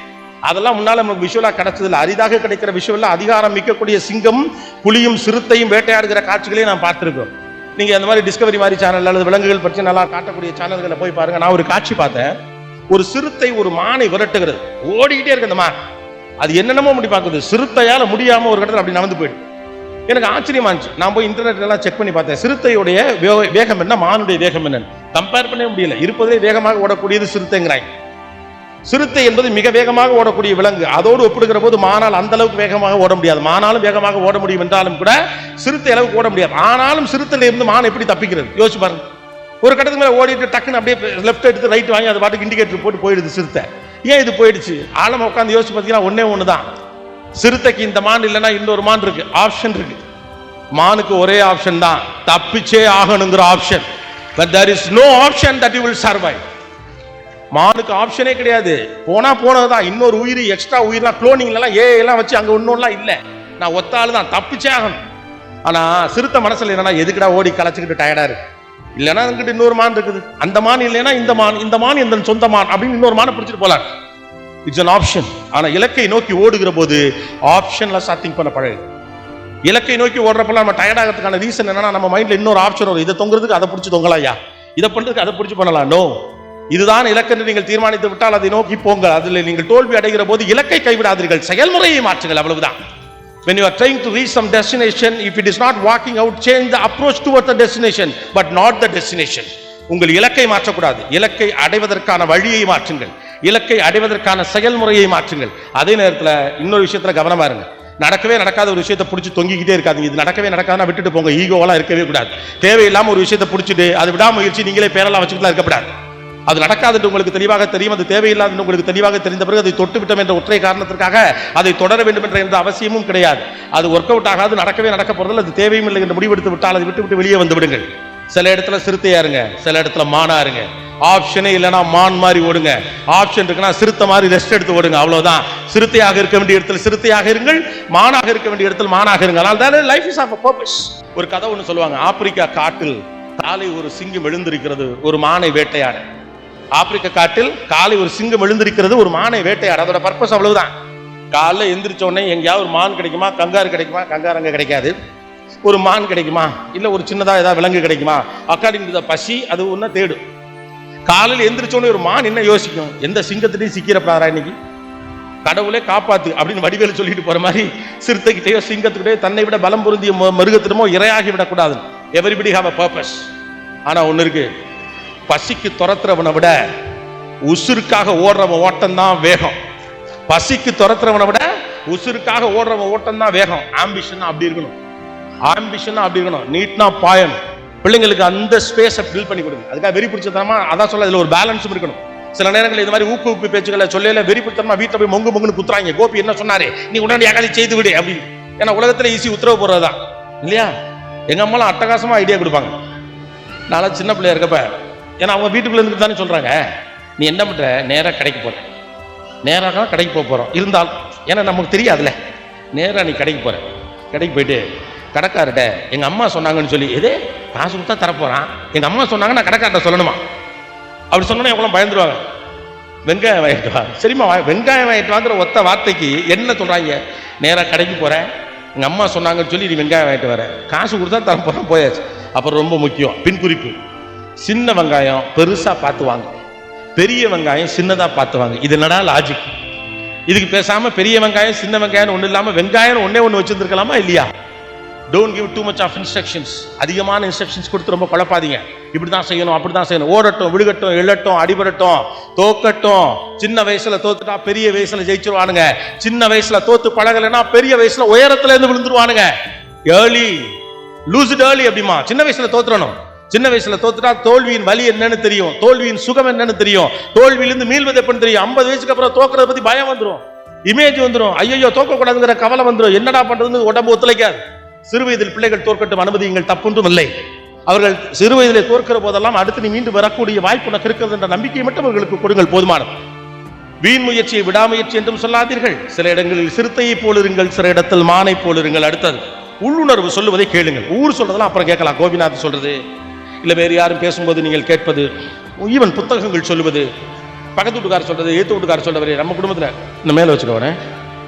அதெல்லாம் முன்னால நமக்கு விஷுவலா கிடைச்சதில்லை. அரிதாக கிடைக்கிற விஷுவல்ல அதிகாரம் மிக்கக்கூடிய சிங்கம், புலியும் சிறுத்தையும் வேட்டையாடுகிற காட்சிகளையும் நான் பார்த்திருக்கோம். நீங்க அந்த மாதிரி டிஸ்கவரி மாதிரி சேனல் அல்லது விலங்குகள் பற்றி நல்லா காட்டக்கூடிய சேனல்களை போய் பாருங்க. நான் ஒரு காட்சி பார்த்தேன், ஒரு சிறுத்தை ஒரு மானை விரட்டுகிறது, ஓடிக்கிட்டே இருக்கு அந்த மான். அது என்னென்னமோ முடி பார்க்குது, சிறுத்தையால முடியாம ஒரு இடத்துல அப்படி நடந்து போயிடுது. எனக்கு ஆச்சரியமா இருந்துச்சு. நான் போய் இன்டர்நெட்ல எல்லாம் செக் பண்ணி பார்த்தேன், சிறுத்தையுடைய வேகம் என்ன, மானுடைய வேகம் என்ன கம்பேர் பண்ணவே முடியல. இருப்பதே வேகமாக ஓடக்கூடியது சிறுத்தைங்கிறாங்க. சிறுத்தை என்பது மிக வேகமாக ஓடக்கூடிய விலங்கு. அதோடு ஒப்பிடுகிற போது மானால் அந்த அளவுக்கு வேகமாக ஓட முடியாது. மானாலும் வேகமாக ஓட முடியும் என்றாலும் கூட சிறுத்தை அளவுக்கு ஓட முடியாது. ஆனாலும் சிறுத்தையில இருந்து மான் எப்படி தப்பிக்கிறது யோசிச்சு பாருங்க. ஒரு கட்டத்துக்கு மேல ஓடிட்டு டக்குன்னு அப்படியே லெஃப்ட் எடுத்து ரைட் வாங்கி அது பாட்டுக்கு இண்டிகேட்டர் போட்டு போயிடுது சிறுத்தை. ஏன் இது போயிடுச்சு? ஆழமா உட்காந்து யோசிச்சு பார்த்தீங்கன்னா ஒண்ணே தான், சிறுத்தைக்கு இந்த மான் இல்லைன்னா இன்னொரு மான் இருக்கு, ஆப்ஷன் இருக்கு. மானுக்கு ஒரே ஆப்ஷன் தான், தப்பிச்சே ஆகணுங்கிற option. But there is no option that you will survive. மானுக்கு ஆப்ஷனே கிடையாது, போனதுதான். இன்னொரு உயிர் எக்ஸ்ட்ரா உயிர்லாம் குளோனிங்ல எல்லாம் எல்லாம் வச்சு அங்க ஒன்னொன்னுலாம் இல்லை, நான் ஒத்தாள் தான், தப்பிச்சே ஆகணும். ஆனா சிறுத்தை மனசுல என்னன்னா, எதுக்குடா ஓடி களைச்சுக்கிட்டு டயர்டா இருக்கு, இல்லைன்னா அங்கிட்ட இன்னொரு மான் இருக்குது, அந்த மான் இல்லைன்னா இந்த மான் எந்த சொந்த மான் அப்படின்னு இன்னொரு மானை பிடிச்சிட்டு போலாம். It's an option. ஆனா இலக்கை நோக்கி ஓடுகிற போது ஆப்ஷன்ல திங்க் பண்ண பழகு. இலக்கை நோக்கி ஓடுறப்பெல்லாம் நம்ம டயர்ட் ஆகிறதுக்கான ரீசன் என்னன்னா, நம்ம மைண்ட்ல இன்னொரு ஆப்ஷன் வரும், இதை தொங்குறதுக்கு அதை பிடிச்சி தொங்கலாயா, இதை பண்றதுக்கு அதை பிடிச்சி பண்ணலாம். நோ, இதுதான் இலக்கென்று நீங்கள் தீர்மானித்து விட்டால் அதை நோக்கி போங்க. அதில் நீங்கள் தோல்வி அடைகிற போது இலக்கை கைவிடாதீர்கள், செயல்முறையை மாற்றுங்கள், அவ்வளவுதான். When you are trying to reach some destination, if it is not working out, change the approach towards the destination, but not the destination. உங்கள் இலக்கை மாற்றக்கூடாது, இலக்கை அடைவதற்கான வழியை மாற்றுங்கள், இலக்கை அடைவதற்கான செயல்முறையை மாற்றுங்கள். அதே நேரத்தில் இன்னொரு விஷயத்துல கவனமா இருங்க. நடக்கவே நடக்காத ஒரு விஷயத்தை பிடிச்சி தொங்கிக்கிட்டே இருக்காதீங்க. இது நடக்கவே நடக்காதுன்னா விட்டுட்டு போங்க. ஈகோவெல்லாம் இருக்கவே கூடாது. தேவையில்லாம ஒரு விஷயத்தை பிடிச்சிட்டு அது விடாமுயற்சி நீங்களே பேரெல்லாம் வச்சுக்கிட்டு இருக்கக்கூடாது. அது நடக்காது உங்களுக்கு தெளிவாக தெரியும், அது தேவையில்லாத உங்களுக்கு தெளிவாக தெரிந்த பிறகு அதை தொட்டு விட்டோம் என்ற ஒற்றை காரணத்திற்காக அதை தொடர வேண்டும் என்ற எந்த அவசியமும் கிடையாது. அது ஒர்க் அவுட் ஆகாது, நடக்கவே நடக்க போறதில்லை, அது தேவையும் இல்லை என்று முடிவெடுத்து விட்டால் அதை விட்டு வெளியே வந்து விடுங்கள். சில இடத்துல சிறுத்தையா இருங்க, சில இடத்துல மானா இருங்க. ஆப்ஷனே இல்லைன்னா மான் மாதிரி ஓடுங்க, ஆப்ஷன் இருக்குன்னா சிறுத்தை மாதிரி ரெஸ்ட் எடுத்து ஓடுங்க, அவ்வளவுதான். சிறுத்தையாக இருக்க வேண்டிய இடத்துல சிறுத்தையாக இருங்கள், மானாக இருக்க வேண்டிய இடத்துல மானாக இருங்கள். அதனால life is of a purpose. ஒரு கதை ஒன்று சொல்லுவாங்க, ஆப்பிரிக்கா காட்டில் காலை ஒரு சிங்கம் எழுந்திருக்கிறது ஒரு மானை வேட்டையாட. ஆப்பிரிக்க காட்டில் காலை ஒரு சிங்கம் எழுந்திருக்கிறது ஒரு மானை வேட்டையாட. அதோட பர்பஸ் அவ்வளவுதான். காலைல எந்திரிச்ச உடனே எங்கேயாவது ஒரு மான் கிடைக்குமா, கங்காரு கிடைக்குமா, கங்காரு அங்கே கிடைக்காது. ஒரு மான் கிடைக்குமா, இல்லை ஒரு சின்னதாக ஏதாவது விலங்கு கிடைக்குமா, அக்கார்டிங் டு த பசி அது ஒன்று தேடும். காலையில் எந்திரிச்சோடனே ஒரு மான் என்ன யோசிக்கும், எந்த சிங்கத்திட்டையும் சிக்கிறப்படாரா இன்னைக்கு, கடவுளே காப்பாத்து அப்படின்னு வடிவேலு சொல்லிட்டு போற மாதிரி சிறுத்தைகிட்டையோ சிங்கத்துக்கிட்டே தன்னை விட பலம் பொருந்திய மிருகத்திடமோ இரையாகி விடக்கூடாது. Everybody have a purpose. ஆனா ஒன்று இருக்கு, பசிக்கு துரத்துறவனை விட உசுருக்காக ஓடுறவன் ஓட்டம் தான் வேகம். பசிக்கு துரத்துறவனை விட உசுருக்காக ஓடுறவன் ஓட்டம் தான் வேகம். ஆம்பிஷன் அப்படி இருக்கணும், ஆம்பிஷன் அப்படி இருக்கணும், நீட்னா பாயணும். பிள்ளைங்களுக்கு அந்த ஸ்பேஸை ஃபில் பண்ணி கொடுங்க. அதுக்காக வெறி பிடிச்சதனமா அதான் சொல்ல, இதுல ஒரு பேலன்ஸும் இருக்கணும். சில நேரங்களில் இந்த மாதிரி ஊக்கு பேச்சுக்களை சொல்லல வெறி பிடித்தனமா வீட்டில் போய் மொங்குன்னு குத்துறாங்க. கோபி என்ன சொன்னாரு, நீ உடனடியாக செய்து விடு அப்படின்னு. ஏன்னா உலகத்துல ஈஸி உத்தரவு போடுறதுதான் இல்லையா. எங்க அம்மாலாம் அட்டகாசமா ஐடியா கொடுப்பாங்க. நான் சின்ன பிள்ளையா இருக்கப்ப, ஏன்னா அவங்க வீட்டுக்குள்ள இருந்து தானே சொல்றாங்க, நீ என்ன பண்ற, நேராக கடைக்கு போற, நேராக தான் கடைக்கு போகிறோம். இருந்தாலும் ஏன்னா நமக்கு தெரியாதுல்ல, நேராக நீ கடைக்கு போற, கடைக்கு போயிட்டு கடைக்கார்ட்ட எங்கள் அம்மா சொன்னாங்கன்னு சொல்லி, எதே காசு கொடுத்தா தரப்போகிறான், எங்கள் அம்மா சொன்னாங்க நான் கடைக்கார்ட்ட சொல்லணுமா? அப்படி சொன்னோன்னா எவ்வளோ பயந்துருவாங்க. வெங்காயம் வாங்கிட்டு வா, சரிம்மா வெங்காயம் வாங்கிட்டு வாங்கிற ஒத்த வார்த்தைக்கு என்ன சொல்கிறாங்க, நேராக கடைக்கு போகிறேன், எங்கள் அம்மா சொன்னாங்கன்னு சொல்லி நீ வெங்காயம் வாங்கிட்டு வர, காசு கொடுத்தா தரப்போகிறான், போயாச்சு. அப்புறம் ரொம்ப முக்கியம் பின் குறிப்பு, சின்ன வெங்காயம் பெருசாக பார்த்து வாங்க, பெரிய வெங்காயம் சின்னதாக பார்த்து வாங்க. இது என்னடா லாஜிக்? இதுக்கு பேசாமல் பெரிய வெங்காயம் சின்ன வெங்காயம் ஒன்றும் இல்லாமல் வெங்காயம் ஒன்றே ஒன்று வச்சுருந்துருக்கலாமா இல்லையா? Don't give too much of instructions. அதிகமான இன்ஸ்ட்ரக்ஷன்ஸ் கொடுத்து ரொம்ப குழப்பாதீங்க. இப்படி தான் செய்யணும், அப்படி தான் செய்யணும், ஓடட்டும், விழுகட்டும், எழட்டும், அடிபடட்டும், தோக்கட்டும். சின்ன வயசுல தோத்துட்டா பெரிய வயசுல ஜெயிச்சிருவானுங்க. சின்ன வயசுல தோத்து பழகலைன்னா பெரிய வயசுல உயரத்துல இருந்து விழுந்துருவானுங்க. ஏர்லி லூஸ் இட் ஏர்லி அப்படிமா. சின்ன வயசுல தோத்துறணும். சின்ன வயசுல தோத்துட்டா தோல்வியின் வலி என்னன்னு தெரியும், தோல்வியின் சுகம் என்னன்னு தெரியும், தோல்வியிலிருந்து மீள்வது எப்படின்னு தெரியும். 50 வயசுக்கு அப்புறம் தோக்குறத பத்தி பயம் வந்துடும், இமேஜ் வந்துடும், ஐயோ தோக்க கூடாதுங்கிற கவலை வந்துடும், என்னடா பண்றதுன்னு உடம்பு ஒத்துழைக்காது. சிறு வயதில் பிள்ளைகள் தோற்கட்டும், அனுமதியுங்கள், தப்பொன்றும் இல்லை. அவர்கள் சிறு வயதிலே தோற்கிற போதெல்லாம் அடுத்து நீ மீண்டும் வரக்கூடிய வாய்ப்பு உனக்கு இருக்கிறது என்ற நம்பிக்கை மட்டும் அவர்களுக்கு கொடுங்கள், போதுமானது. வீண் முயற்சியை விடாமுயற்சி என்றும் சொல்லாதீர்கள். சில இடங்களில் சிறுத்தையை போலிருங்கள், சில இடத்தில் மானை போலிருங்கள். அடுத்தது உள்ளுணர்வு சொல்லுவதை கேளுங்கள். ஊர் சொல்றதெல்லாம் அப்புறம் கேட்கலாம், கோபிநாத் சொல்றது, இல்லை வேறு யாரும் பேசும்போது நீங்கள் கேட்பது, ஈவன் புத்தகங்கள் சொல்லுவது, பக்கத்து வீட்டுக்காரர் சொல்றது, ஏத்து வீட்டுக்காரர் சொல்றவரே, நம்ம குடும்பத்தில் இந்த மேலே வச்சுக்கோனே,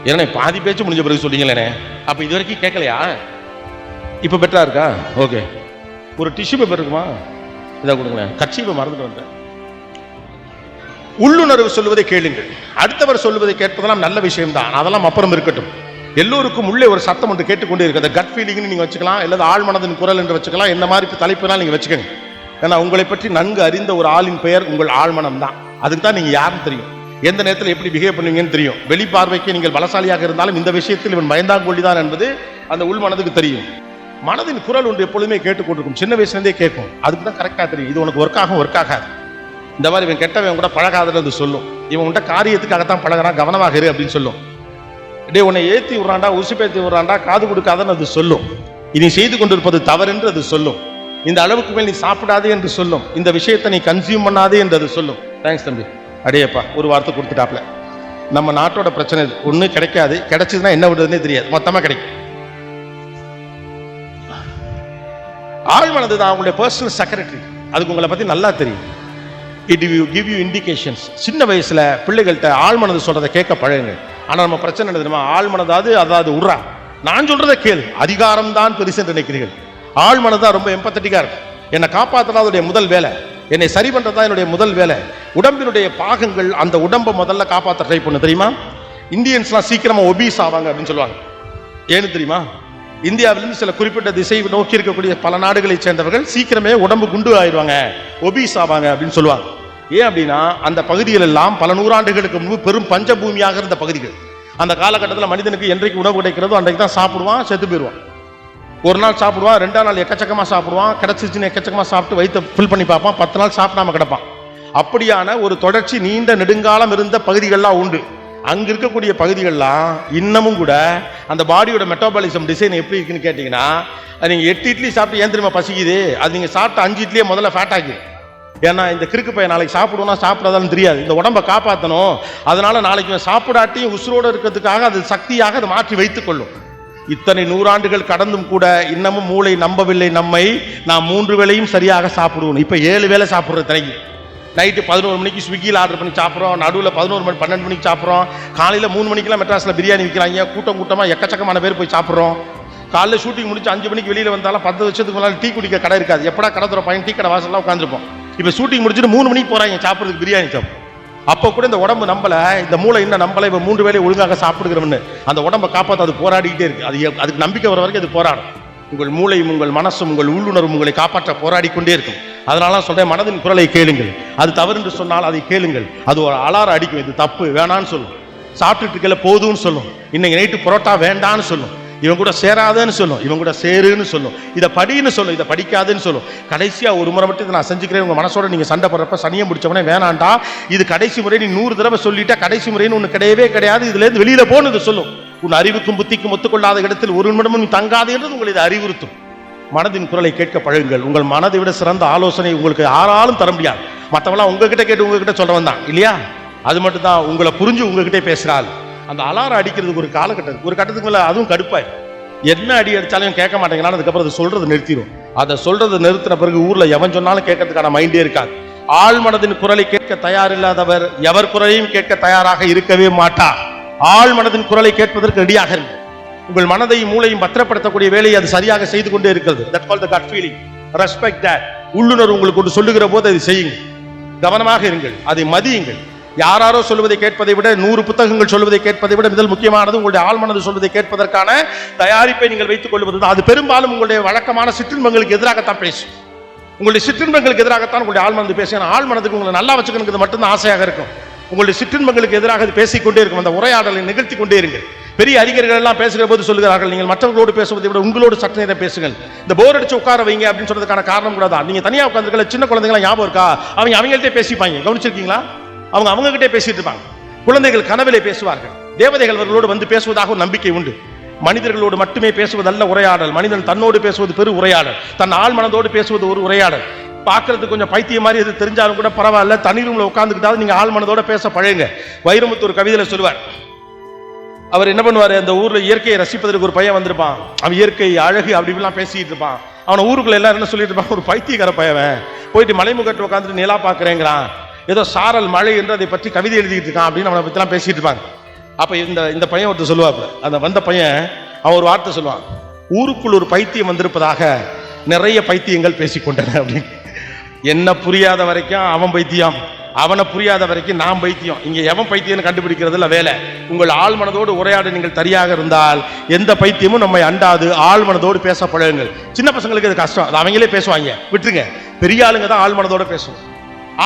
ஏன்னா பாதி பேச்சு முடிஞ்ச பிறகு சொல்லிங்களேனே, அப்போ இது வரைக்கும் கேட்கலையா? இப்போ பெட்டரா இருக்கா? ஓகே, ஒரு டிஷ்யூ பேப்பர் இருக்குமா, இதை கொடுங்களேன், கட்சியை மறந்துட்டு வந்தேன். உள்ளுணர்வு சொல்லுவதை கேளுங்கள். அடுத்தவர் சொல்லுவதை கேட்பதெல்லாம் நல்ல விஷயம் தான், அதெல்லாம் அப்புறம் இருக்கட்டும். எல்லோருக்கும் உள்ளே ஒரு சத்தம் ஒன்று கேட்டுக்கொண்டே இருக்கு. அந்த கட் ஃபீலிங்னு நீங்க வச்சுக்கலாம், அல்லது ஆழ்மனதின் குரல் என்று வச்சுக்கலாம், என்ன மாதிரி தலைப்புனால் நீங்க வச்சுக்கோங்க. ஏன்னா உங்களை பற்றி நன்கு அறிந்த ஒரு ஆளின் பெயர் உங்கள் ஆழ்மனம் தான். அதுக்கு தான் நீங்க யாருன்னு தெரியும், எந்த நேரத்தில் எப்படி பிஹேவ் பண்ணுவீங்கன்னு தெரியும். வெளி பார்வைக்கு நீங்கள் பலசாலியாக இருந்தாலும் இந்த விஷயத்தில் இவன் பயந்தாங்கொள்ளிதான் என்பது அந்த உள் மனதுக்கு தெரியும். மனதின் குரல் ஒன்று எப்பொழுதுமே கேட்டுக்கொண்டிருக்கும், சின்ன வயசுலேருந்தே கேட்கும். அதுக்கு தான் கரெக்டாக தெரியும், இது உனக்கு ஒர்க் ஆகும், ஒர்க் ஆகாது, இந்த மாதிரி இவன் கெட்டவன் கூட பழகாதுன்னு சொல்லும், இவன் உண்ட காரியத்துக்காகத்தான் பழகிறான், கவனமாக இரு அப்படின்னு சொல்லும். டே உன்னை ஏற்றி விடுறாண்டா, உசுப்பேற்றி விடுறாண்டா, காது கொடுக்காதன்னு அது சொல்லும். இனி செய்து கொண்டிருப்பது தவறு என்று அது சொல்லும். இந்த அளவுக்கு மேல் நீ சாப்பிடாதே என்று சொல்லும். இந்த விஷயத்தை நீ கன்சியூம் பண்ணாதே என்று அது சொல்லும். தேங்க்ஸ் தம்பி, அடேப்பா ஒரு வார்த்தை கொடுத்துட்டாப்ல. நம்ம நாட்டோட பிரச்சனை ஒன்றும் கிடைக்காது, கிடைச்சதுன்னா என்ன விடுறதுன்னே தெரியாது, மொத்தமாக கிடைக்கும். ஆழ்மனது தான் உங்களுடைய பர்சனல் செக்ரட்டரி, அதுக்கு உங்களை பற்றி நல்லா தெரியும். It will give you indications. சின்ன வயசுல பிள்ளைகள்கிட்ட ஆழ்மனது சொல்றதை கேட்க பழகுங்க. ஆனால் நம்ம பிரச்சனை என்ன தெரியுமா, ஆழ்மனதாவது அதாவது உர்றா, நான் சொல்றதை கேளு, அதிகாரம் தான் பெருசு என்று நினைக்கிறீர்கள். ஆழ்மனதான் ரொம்ப எம்பத்தட்டிக்கா இருக்கு. என்னை காப்பாற்றுறதா அதோடைய முதல் வேலை, என்னை சரி பண்றதா என்னுடைய முதல் வேலை. உடம்பினுடைய பாகங்கள், அந்த உடம்பை முதல்ல காப்பாற்ற ட்ரை பண்ணு. தெரியுமா, இந்தியன்ஸ்லாம் சீக்கிரமா ஒபீஸ் ஆவாங்க அப்படின்னு சொல்லுவாங்க. ஏன்னு தெரியுமா, இந்தியாவிலிருந்து சில குறிப்பிட்ட திசை நோக்கி இருக்கக்கூடிய பல நாடுகளை சேர்ந்தவர்கள் சீக்கிரமே உடம்பு குண்டு ஆயிடுவாங்க, ஒபீஸ் ஆவாங்க அப்படின்னு சொல்லுவாங்க. ஏன் அப்படின்னா அந்த பகுதிகள் எல்லாம் பல நூறாண்டுகளுக்கு முன்பு பெரும் பஞ்சபூமியாக இருந்த பகுதிகள். அந்த காலகட்டத்தில் மனிதனுக்கு என்றைக்கு உணவு கிடைக்கிறதோ அன்றைக்கு தான் சாப்பிடுவான், செத்து போயிடுவான். ஒரு நாள் சாப்பிடுவான், 2ஆம் நாள் எக்கச்சக்கமாக சாப்பிடுவான், கிடைச்சிச்சுன்னு எக்கச்சக்கமாக சாப்பிட்டு வயிற்று ஃபில் பண்ணி பார்ப்பான், 10 நாள் சாப்பிடாம கிடப்பான். அப்படியான ஒரு தொடர்ச்சி நீண்ட நெடுங்காலம் இருந்த பகுதிகள்லாம் உண்டு. அங்க இருக்கக்கூடிய பகுதிகள்லாம் இன்னமும் கூட அந்த பாடியோட மெட்டாபாலிசம் டிசைன் எப்படி இருக்குன்னு கேட்டீங்கன்னா, நீங்க 8 இட்லி சாப்பிட்டு ஏன் தெரியுமா பசிக்குது, அது நீங்க சாப்பிட்ட 5 இட்லியே முதல்ல ஃபேட் ஆகி. ஏன்னா இந்த கிறுக்கு பையன் நாளைக்கு சாப்பிடுவோம்னா சாப்பிடாதான்னு தெரியாது, இந்த உடம்பை காப்பாற்றணும், அதனால நாளைக்கு சாப்பிடாட்டியும் உசுரோடு இருக்கிறதுக்காக அது சக்தியாக அதை மாற்றி வைத்துக் கொள்ளும். இத்தனை நூறாண்டுகள் கடந்தும் கூட இன்னமும் மூளை நம்பவில்லை நம்மை, நாம் 3 வேளையும் சரியாக சாப்பிடுவோம். இப்ப 7 வேளை சாப்பிடுற தனக்கு. நைட்டு 11 மணிக்கு ஸ்விக்கியில் ஆர்டர் பண்ணி சாப்பிட்றோம், நடுவில் 11 மணி 12 மணிக்கு சாப்பிட்றோம், காலையில் 3 மணிக்கெல்லாம் மெட்ராஸில் பிரியாணி விற்கிறாங்க, கூட்டமாக எக்கச்சக்கமான பேர் போய் சாப்பிட்றோம். காலைல ஷூட்டிங் முடிச்சு 5 மணிக்கு வெளியில் வந்தாலும் 10 வருஷத்துக்கு முன்னால் டீ குடிக்க கடை இருக்காது, எப்படா கடை தர பையன் டீ கடை வாசல்லாம் உட்காந்துருப்போம். இப்போ ஷூட்டிங் முடிச்சுட்டு 3 மணிக்கு போகிறாங்க சாப்பிட்றதுக்கு பிரியாணி சாப்பிடும். அப்போ கூட இந்த உடம்பு நம்பலை, இந்த மூளை இன்னும் நம்பலை, இப்போ 3 வேளையை ஒழுங்காக சாப்பிடுகிறவன்னு அந்த உடம்பை காப்பாற்ற அது போராடிக்கிட்டே இருக்கு. அதுக்கு நம்பிக்கை வர வரைக்கும் அது போராடும். உங்கள் மூளையும் உங்கள் மனசும் உங்கள் உள்ளுணர்வும் உங்களை காப்பாற்ற போராடி கொண்டே இருக்கும். அதனால சொல்றேன், மனதின் குரலை கேளுங்கள். அது தவறு என்று சொன்னால் அதை கேளுங்கள். அது ஒரு அலாரம் அடிக்கும், இது தப்பு வேணான்னு சொல்லும். சாப்பிட்டுட்டு இருக்கல போதும்னு சொல்லும். இன்னைக்கு நைட்டு புரோட்டா வேண்டான்னு சொல்லும். இவன் கூட சேராதன்னு சொல்லும், இவன் கூட சேருன்னு சொல்லும். இதை படின்னு சொல்லும், இதை படிக்காதுன்னு சொல்லும். கடைசியா ஒரு முறை மட்டும் இதை நான் செஞ்சுக்கிறேன், உங்க மனசோட நீங்க சண்டை போடுறப்ப சனியம் பிடிச்சவனே வேணாண்டா, இது கடைசி முறை, நீ 100 தடவை சொல்லிட்டா கடைசி முறைன்னு ஒன்று கிடையவே கிடையாது, இதுல இருந்து வெளியில போன்னு இது சொல்லும். உன் அறிவுக்கும் புத்திக்கும் ஒத்துக்கொள்ளாத இடத்தில் ஒரு நிமிடமும் தங்காது என்று உங்களை இதை அறிவுறுத்தும். மனதின் குரலை கேட்க பழகுங்கள். உங்கள் மனதை விட சிறந்த ஆலோசனை உங்களுக்கு யாராலும் தர முடியாது. மற்றவெல்லாம் உங்ககிட்ட கேட்டு உங்ககிட்ட சொல்றவன் தான் இல்லையா? அது மட்டும் தான் உங்களை புரிஞ்சு உங்ககிட்டே பேசுறாள். அந்த அலாரம் அடிக்கிறதுக்கு ஒரு கட்டத்துக்கு மேல அதுவும் கடுப்பாய், என்ன அடி அடிச்சாலும் கேட்க மாட்டேங்கிறான். அதுக்கப்புறம் அதை சொல்றது நிறுத்திடும். அதை சொல்றது நிறுத்தின பிறகு ஊர்ல எவன் சொன்னாலும் கேட்கறதுக்கான மைண்டே இருக்காது. ஆள் மனதின் குரலை கேட்க தயார் இல்லாதவர் எவர் குரலையும் கேட்க தயாராக இருக்கவே மாட்டார். ஆள் மனதின் குரலை கேட்பதற்கு ரெடியாக இருங்கள். உங்கள் மனதையும் மூளையும் பத்திரப்படுத்தக்கூடிய வேலையை அது சரியாக செய்து கொண்டே இருக்கிறது. That's called the gut feeling. Respect that. உள்ளுணர்வு உங்களுக்கு ஒன்று சொல்லுகிற போது அதை செய்யுங்கள். கவனமாக இருங்கள், அதை மதியுங்கள். யாராரோ சொல்வதை கேட்பதை விட 100 புத்தகங்கள் சொல்வதை கேட்பதை விட முதல் முக்கியமானது உங்களுடைய ஆழ்மனது சொல்வதை கேட்பதற்கான தயாரிப்பை நீங்கள் வைத்துக் கொள்வதுதான். அது பெரும்பாலும் உங்களுடைய வழக்கமான சிற்றின்பங்களுக்கு எதிராகத்தான் பேசும். உங்களுடைய சிற்றின்பங்களுக்கு எதிராகத்தான் உங்களுடைய ஆழ்மனது பேசும். ஆழ்மனதுக்கு உங்களை நல்லா வச்சுக்கிறது மட்டும்தான் ஆசையாக இருக்கும். உங்களுடைய சிற்றின்பங்களுக்கு எதிராக அது பேசிக்கொண்டே இருக்கும். அந்த உரையாடலை நிகழ்த்தி கொண்டே இருங்கள். பெரிய அறிஞர்கள் எல்லாம் பேசுகிற போது சொல்லுகிறார்கள், நீங்கள் மற்றவர்களோடு பேசுவதை விட உங்களோடு சற்று நேரம் பேசுங்கள். இந்த போர் அடிச்சு உட்கார வைங்க அப்படின்னு சொல்றதுக்கான காரணம் கூட தான். நீங்க தனியாக உட்காந்துருக்கல, சின்ன குழந்தைங்களா ஞாபகம் இருக்கா? அவங்கள்ட்டே பேசிப்பாங்க, கவனிச்சிருக்கீங்களா? அவங்ககிட்டே பேசிட்டு இருப்பாங்க. குழந்தைகள் கனவிலே பேசுவார்கள். தேவதைகள் அவர்களோடு வந்து பேசுவதாக ஒரு நம்பிக்கை உண்டு. மனிதர்களோடு மட்டுமே பேசுவதல்ல உரையாடல். மனிதன் தன்னோடு பேசுவது பெரு உரையாடல், தன் ஆள் மனதோடு பேசுவது ஒரு உரையாடல். பார்க்கறதுக்கு கொஞ்சம் பைத்தியம் மாதிரி எது தெரிஞ்சாலும் கூட பரவாயில்ல, தனி ரூம்ல உட்காந்துக்கிட்டாலும் நீங்க ஆள் மனதோட பேச பழகுங்க. வைரமுத்து ஒரு கவிதையில சொல்லுவார், அவர் என்ன பண்ணுவாரு, அந்த ஊர்ல இயற்கையை ரசிப்பதற்கு ஒரு பையன் வந்திருப்பான். அவன் இயற்கை அழகு அப்படி இப்படிலாம் பேசிட்டு இருப்பான். அவனை ஊருக்குள்ள எல்லாரும் என்ன சொல்லிட்டு இருப்பான், ஒரு பைத்தியக்கார பையன் போயிட்டு மலைமுகட்டு உட்காந்துட்டு நிலா பாக்குறேங்கிறான், ஏதோ சாரல் மழை என்று அதை பற்றி கவிதை எழுதிட்டு இருக்கான் அப்படின்னு அவனை பத்திலாம் பேசிட்டு இருப்பாங்க. அப்ப இந்த பையன் ஒருத்தர் சொல்லுவாப்புல, அந்த வந்த பையன் அவன் ஒரு வார்த்தை சொல்லுவான், ஊருக்குள் ஒரு பைத்தியம் வந்திருப்பதாக நிறைய பைத்தியங்கள் பேசிக்கொண்டன அப்படின்னு. என்ன புரியாத வரைக்கும் அவன் பைத்தியம், அவனை புரியாத வரைக்கும் நாம் பைத்தியம். இங்க எவன் பைத்தியம்னு கண்டுபிடிக்கிறதுல வேலை. உங்கள் ஆள் மனதோடு உரையாட நீங்கள் சரியாக இருந்தால் எந்த பைத்தியமும் நம்மை அண்டாது. ஆள் மனதோடு பேச பழகுங்கள். சின்ன பசங்களுக்கு இது கஷ்டம், அது அவங்களே பேசுவாங்க, விட்டுருங்க. பெரிய ஆளுங்க தான் ஆள் மனதோட பேசுவோம்.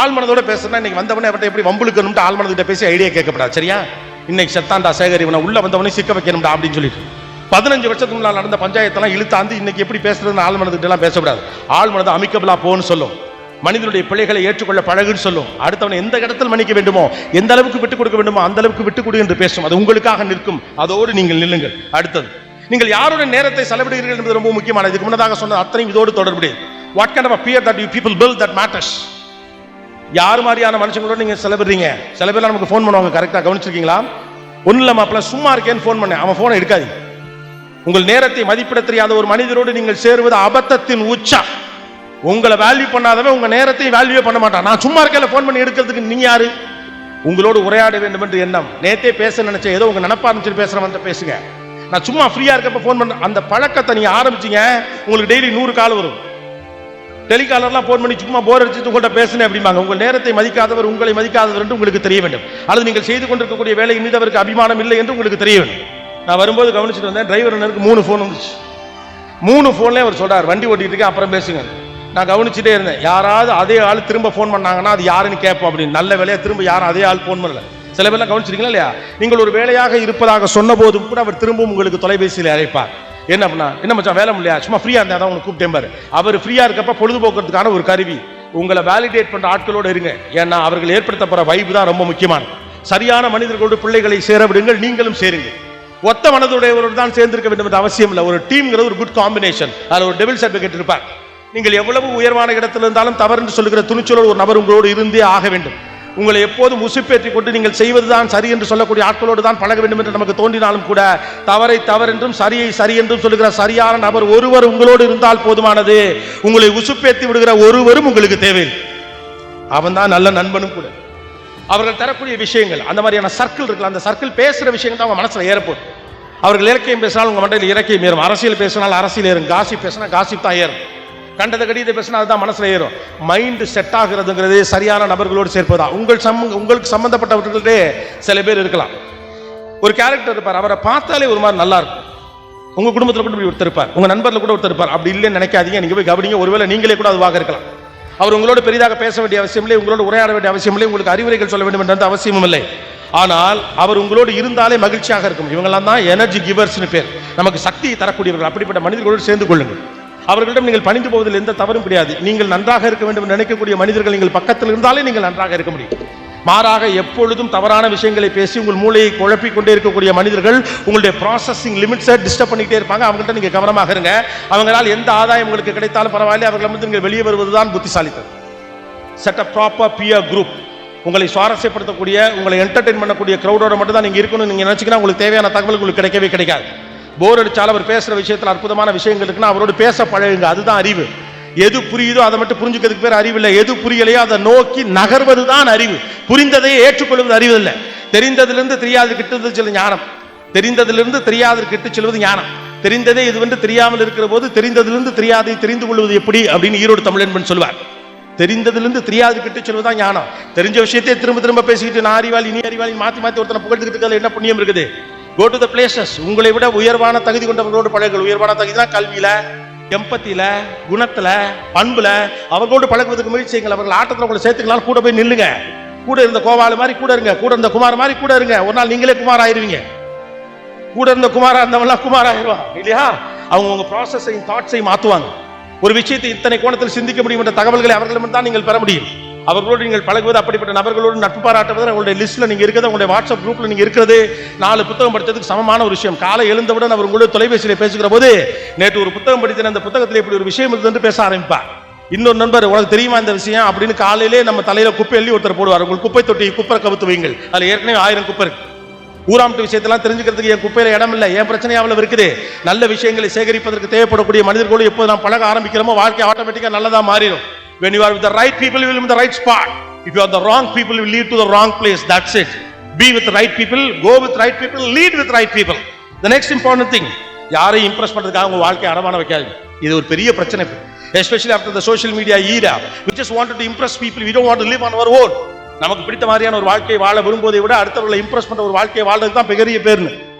ஆள் மனதோட பேசுறா, இன்னைக்கு வந்தவனே அவர்கிட்ட எப்படி வம்புழுக்கணும்ட்டு ஆள் மனதிட்ட பேசி ஐடியா கேட்கப்படாது, சரியா? இன்னைக்கு செத்தாண்டா சேகர், இவனை உள்ள வந்தவனே சிக்க வைக்கணும்டா அப்படின்னு சொல்லிட்டு 15 வருஷத்துக்கு முன்னால் நடந்த பஞ்சாயத்தெல்லாம் இழுத்தாந்து இன்னைக்கு எப்படி பேசுறதுன்னு ஆள் மனதுகிட்ட எல்லாம் பேசக்கூடாது. ஆள் மனதை அமிக்கபிளா போன்னு சொல்லும். மனிதனுடைய பிள்ளைகளை ஏற்றுக்கொள்ள பழகுன்னு சொல்லும். அடுத்தவனை எந்த இடத்தில் மன்னிக்க வேண்டுமோ, எந்த அளவுக்கு விட்டுக் கொடுக்க வேண்டுமோ அந்த அளவுக்கு விட்டுக் கொடு என்று பேசும். அது உங்களுக்காக நிற்கும். அதோடு நீங்கள் நில்லுங்கள். அடுத்தது, நீங்கள் யாருடைய நேரத்தை செலவிடுகிறீர்கள் என்பது ரொம்ப முக்கியமானது. இதுக்கு முன்னதாக சொன்ன அத்தனை இதோடு தொடர்புடையது. What kind of a peer that you people build that matters. யார் மாதிரியான மனுஷங்களோட நீங்க செலவிடுறீங்க? சில பேர் நமக்கு ஃபோன் பண்ணுவாங்க, கரெக்டா கவனிச்சிருக்கீங்களா? ஒன்னும் இல்ல மாப்பிள்ள, சும்மா இருக்கேன்னு ஃபோன் பண்ணேன், அவன் போனை எடுக்காது. உங்கள் நேரத்தை மதிப்பிட தெரியாத ஒரு மனிதரோடு நீங்கள் சேருவது அபத்தத்தின் உச்சம். உங்களை வேல்யூ பண்ணாதவன் உங்க நேரத்தை வேல்யூ பண்ண மாட்டான். நான் சும்மா இருக்கல போன் பண்ணி எடுக்கிறதுக்கு நீங்க யாரு? உங்களோடு உரையாட வேண்டும் என்று எண்ணம். நேத்தே பேச நினைச்ச ஏதோ உங்க நினைப்பா இருந்துச்சு பேசுறவன் பேசுங்க. நான் சும்மா ஃப்ரீயா இருக்கப்ப போன் பண்ண அந்த பழக்கத்தை நீங்க ஆரம்பிச்சீங்க, உங்களுக்கு டெய்லி 100 கால் வரும். டெலிகாலர்லாம் போன் பண்ணி சும்மா போர் அடிச்சுட்டு உங்கள்கிட்ட பேசுனேன் அப்படிம்பாங்க. உங்கள் நேரத்தை மதிக்காதவர் உங்களை மதிக்காதவர் என்று உங்களுக்கு தெரிய வேண்டும். அல்லது நீங்கள் செய்து கொண்டிருக்கக்கூடிய வேலை மீது அவருக்கு அபிமானம் இல்லை என்று உங்களுக்கு தெரிய வேண்டும். நான் வரும்போது கவனிச்சுட்டு வந்தேன், டிரைவர் 3 ஃபோன் வந்துச்சு. 3 ஃபோன்லேயே அவர் சொல்றாரு, வண்டி ஓட்டிட்டு இருக்கேன் அப்புறம் பேசுங்க. நான் கவனிச்சுட்டே இருந்தேன். யாராவது அதே ஆள் திரும்ப ஃபோன் பண்ணாங்கன்னா அது யாருன்னு கேட்போம் அப்படின்னு. நல்ல வேலையா திரும்ப யாரும் அதே ஆள் ஃபோன் பண்ணல. சில பேர்லாம் கவனிச்சிருக்கீங்களா இல்லையா? நீங்கள் ஒரு வேலையாக இருப்பதாக சொன்ன போதும் கூட அவர் திரும்பவும் உங்களுக்கு தொலைபேசியில் அழைப்பார். என்ன பண்ணா, என்ன மச்சான் வேலை இல்லையா, சும்மா ஃப்ரீயா இருந்தா தான் உங்களுக்கு கூப்பிட்டேன் பாரு. அவர் ஃப்ரீயா இருக்கப்ப பொழுதுபோக்குறதுக்கான ஒரு கருவி. உங்களை வேலிடேட் பண்ற ஆட்களோடு இருங்க. ஏன்னா அவர்கள் ஏற்படுத்த போற வைப்பு தான் ரொம்ப முக்கியமானது. சரியான மனிதர்களோடு பிள்ளைகளை சேர விடுங்கள், நீங்களும் சேருங்க. ஒத்த மனதுடையவரோடு தான் சேர்ந்திருக்க வேண்டும் என்ற அவசியம் இல்லை. ஒரு டீம்ங்கிறது ஒரு குட் காம்பினேஷன். அதில் ஒரு டெவில்ஸ் அட்வொகேட் இருப்பார். நீங்கள் எவ்வளவு உயர்வான இடத்தில் இருந்தாலும் தவறு என்று சொல்லுகிற துணிச்சலோடு ஒரு நபர் உங்களோடு இருந்தே ஆக வேண்டும். உங்களை எப்போதும் உசுப்பேற்றிக் கொண்டு நீங்கள் செய்வதுதான் சரி என்று சொல்லக்கூடிய ஆட்களோடு தான் பழக வேண்டும் என்று நமக்கு தோன்றினாலும் கூட தவறை தவறென்றும் சரியை சரி என்றும் சொல்லுகிற சரியான நபர் ஒருவர் உங்களோடு இருந்தால் போதுமானது. உங்களை உசுப்பேற்றி விடுகிற ஒருவரும் உங்களுக்கு தேவையில்லை. அவன் தான் நல்ல நண்பனும் கூட. அவர்கள் தரக்கூடிய விஷயங்கள் அந்த மாதிரியான சர்க்கிள் இருக்குல்ல, அந்த சர்க்கிள் பேசுற விஷயங்கள் தான் அவங்க மனசுல ஏறப்போம். அவர்கள் இலக்கியம் பேசினால் உங்க மண்டையில் இலக்கியம் ஏறும். அரசியல் பேசினால் அரசியல் ஏறும். காசிப் பேசினா காசிப் தான் ஏறும். கண்டதை கடிதத்தை பேசினா அதுதான் மனசுல ஏறும். மைண்ட் செட் ஆகிறதுங்கிறது சரியான நபர்களோடு சேர்ப்பதா. உங்களுக்கு சம்பந்தப்பட்டவர்களே சில பேர் இருக்கலாம். ஒரு கேரக்டர் இருப்பார், அவரை பார்த்தாலே ஒரு மாதிரி நல்லா இருக்கும். உங்க குடும்பத்தில் கூட ஒருத்தர் இருப்பார், உங்க நண்பர்ல கூட ஒருத்தர் இருப்பார். அப்படி இல்லைன்னு நினைக்காதீங்க, நீங்க போய் கவனிங்க. ஒருவேளை நீங்களே கூட அதுவாக இருக்கலாம். அவர் உங்களோட பெரிதாக பேச வேண்டிய அவசியம் இல்லை, உங்களோட உரையாட வேண்டிய அவசியம் இல்லை, உங்களுக்கு அறிவுரைகள் சொல்ல வேண்டும் என்ற அவசியமும் இல்லை. ஆனால் அவர் உங்களோடு இருந்தாலே மகிழ்ச்சியாக இருக்கும். இவங்கெல்லாம் தான் எனர்ஜி கிவர்ஸ்னு பேர், நமக்கு சக்தியை தரக்கூடியவர்கள். அப்படிப்பட்ட மனிதர்களோடு சேர்ந்து கொள்ளுங்கள். அவர்களிடம் நீங்கள் பணிந்து போவதில் எந்த தவறும் கிடையாது. நீங்கள் நன்றாக இருக்க வேண்டும் என்று நினைக்கக்கூடிய மனிதர்கள் நீங்கள் பக்கத்தில் இருந்தாலே நீங்கள் நன்றாக இருக்க முடியும். மாறாக எப்பொழுதும் தவறான விஷயங்களை பேசி உங்கள் மூளையை குழப்பிக் கொண்டே இருக்கக்கூடிய மனிதர்கள் உங்களுடைய ப்ராசஸிங் லிமிட்ஸை டிஸ்டர்ப் பண்ணிக்கிட்டே இருப்பாங்க. அவங்கள்ட்ட நீங்க கவனமாக இருங்க. அவங்களால் எந்த ஆதாயம் உங்களுக்கு கிடைத்தாலும் பரவாயில்லை, அவர்கள் வந்து நீங்கள் வெளியே வருவதுதான் புத்திசாலித்தது. Set a proper peer group. உங்களை சுவாரஸ்யப்படுத்தக்கூடிய, உங்களை என்டர்டெயின் பண்ணக்கூடிய க்ரௌடோட மட்டும் தான் நீங்கள் இருக்கணும்னு நீங்கள் நினச்சிங்கன்னா உங்களுக்கு தேவையான தகவல் உங்களுக்கு கிடைக்கவே கிடைக்காது. போர் அடிச்சாலும் அவர் பேசுகிற விஷயத்தில் அற்புதமான விஷயங்கள் இருக்குன்னா அவரோட பேச பழகுங்க. அதுதான் அறிவு. எது புரியுதோ அதை மட்டும் புரிஞ்சுக்கிறதுக்கு பேர் அறிவு இல்லை. எது புரியலையோ அதை நோக்கி நகர்வது தான் அறிவு. புரிந்ததை ஏற்றுக்கொள்வது அறிவு இல்லை. தெரிந்ததிலிருந்து தெரியாது கிட்டது சில ஞானம். தெரிந்ததிலிருந்து தெரியாது கிட்டு செல்வது ஞானம். தெரிந்ததே இது வந்து தெரியாமல் இருக்கிற போது தெரிந்ததிலிருந்து தெரியாதை தெரிந்து கொள்வது எப்படி அப்படின்னு ஈரோடு தமிழன்பன் சொல்வார். தெரிந்ததிலிருந்து தெரியாது கிட்டு செல்வதுதான் ஞானம். தெரிஞ்ச விஷயத்தை திரும்ப திரும்ப பேசிக்கிட்டு நான் அறிவாளி நீ அறிவாளி மாத்தி மாத்தி ஒருத்தனை புகழ்ந்துக்கிட்டு என்ன புண்ணியம் இருக்குது? Go to the places. உங்களை விட உயர்வான தகுதி கொண்டவர்களோடு பழகுங்கள். உயர்வான தகுதினா கல்வியில, எம்பத்தில, குணத்துல, பண்புல அவர்களோடு பழகுவதற்கு முயற்சி செய்யுங்கள். அவர்கள் ஆட்டத்தில் உங்களை சேர்த்துக்கலாம். கூட போய் நில்லுங்க. கூட இருந்த கோவாலு மாதிரி கூட இருங்க. கூட இருந்த குமார் மாதிரி கூட இருங்க. ஒரு நாள் நீங்களே குமார் ஆயிருவீங்க. கூட இருந்த குமாரா இருந்தவெல்லாம் குமார் ஆயிடுவான் இல்லையா? அவங்க உங்க ப்ராசஸையும் தாட்ஸையும் மாற்றுவாங்க. ஒரு விஷயத்தை இத்தனை கோணத்தில் சிந்திக்க முடியும் என்ற தகவல்களை அவர்களிடம் தான் நீங்கள் பெற முடியும். அவர்களோடு நீங்கள் பழகுவது, அப்படிப்பட்ட நபர்களோடு நட்பு பாராட்டுவது, உங்களுடைய லிஸ்ட்ல நீங்க இருக்கிறது, உங்களுடைய வாட்ஸ்அப் குரூப்ல நீங்க இருக்கிறது 4 புத்தகம் படித்ததுக்கு சமமான ஒரு விஷயம். காலை எழுந்தவுடன் அவர் உங்களோட தொலைபேசியில பேசுகிற போது நேற்று ஒரு புத்தகம் படித்தேன், அந்த புத்தகத்தில் இப்படி ஒரு விஷயம் இருந்து பேச ஆரம்பிப்பார். இன்னொரு நண்பர் உனக்கு தெரியுமா இந்த விஷயம் அப்படின்னு காலையிலே நம்ம தலையில குப்பை எள்ளி ஒருத்தர் போடுவார். உங்களுக்கு குப்பை தொட்டி குப்பை கவுத்து வைங்கள். அதுல ஏற்கனவே 1000 குப்பை இருக்கு. ஊராமட்டு விஷயத்தெல்லாம் தெரிஞ்சுக்கிறதுக்கு என் குப்பையில இடம் இல்லை, என் பிரச்சனை அவ்வளவு இருக்குது. நல்ல விஷயங்களை சேகரிப்பதற்கு தேவைப்படக்கூடிய மனிதர்களோடு எப்போது நாம் பழக ஆரம்பிக்கிறோமோ வாழ்க்கை ஆட்டோமேட்டிக்கா நல்லதா மாறிடும். When you are with the right people, you will be in the right spot. If you are the wrong people, you will lead to the wrong place. That's it. Be with the right people, go with right people, lead with right people. The next important thing, யாரையும் Impress பண்றதுக்காக உங்க வாழ்க்கையை அடமான வைக்காது. இது ஒரு பெரிய பிரச்சனை. Especially after the social media era, we just wanted to impress people. We don't want to live on our own. நமக்கு பிடித்த மாதிரியான ஒரு வாழ்க்கையை வாழ விரும்புவதை விட அடுத்தவர்களை இம்ப்ரெஸ் பண்ற ஒரு வாழ்க்கையை வாழ்றது தான் பெரிய பேர்னு.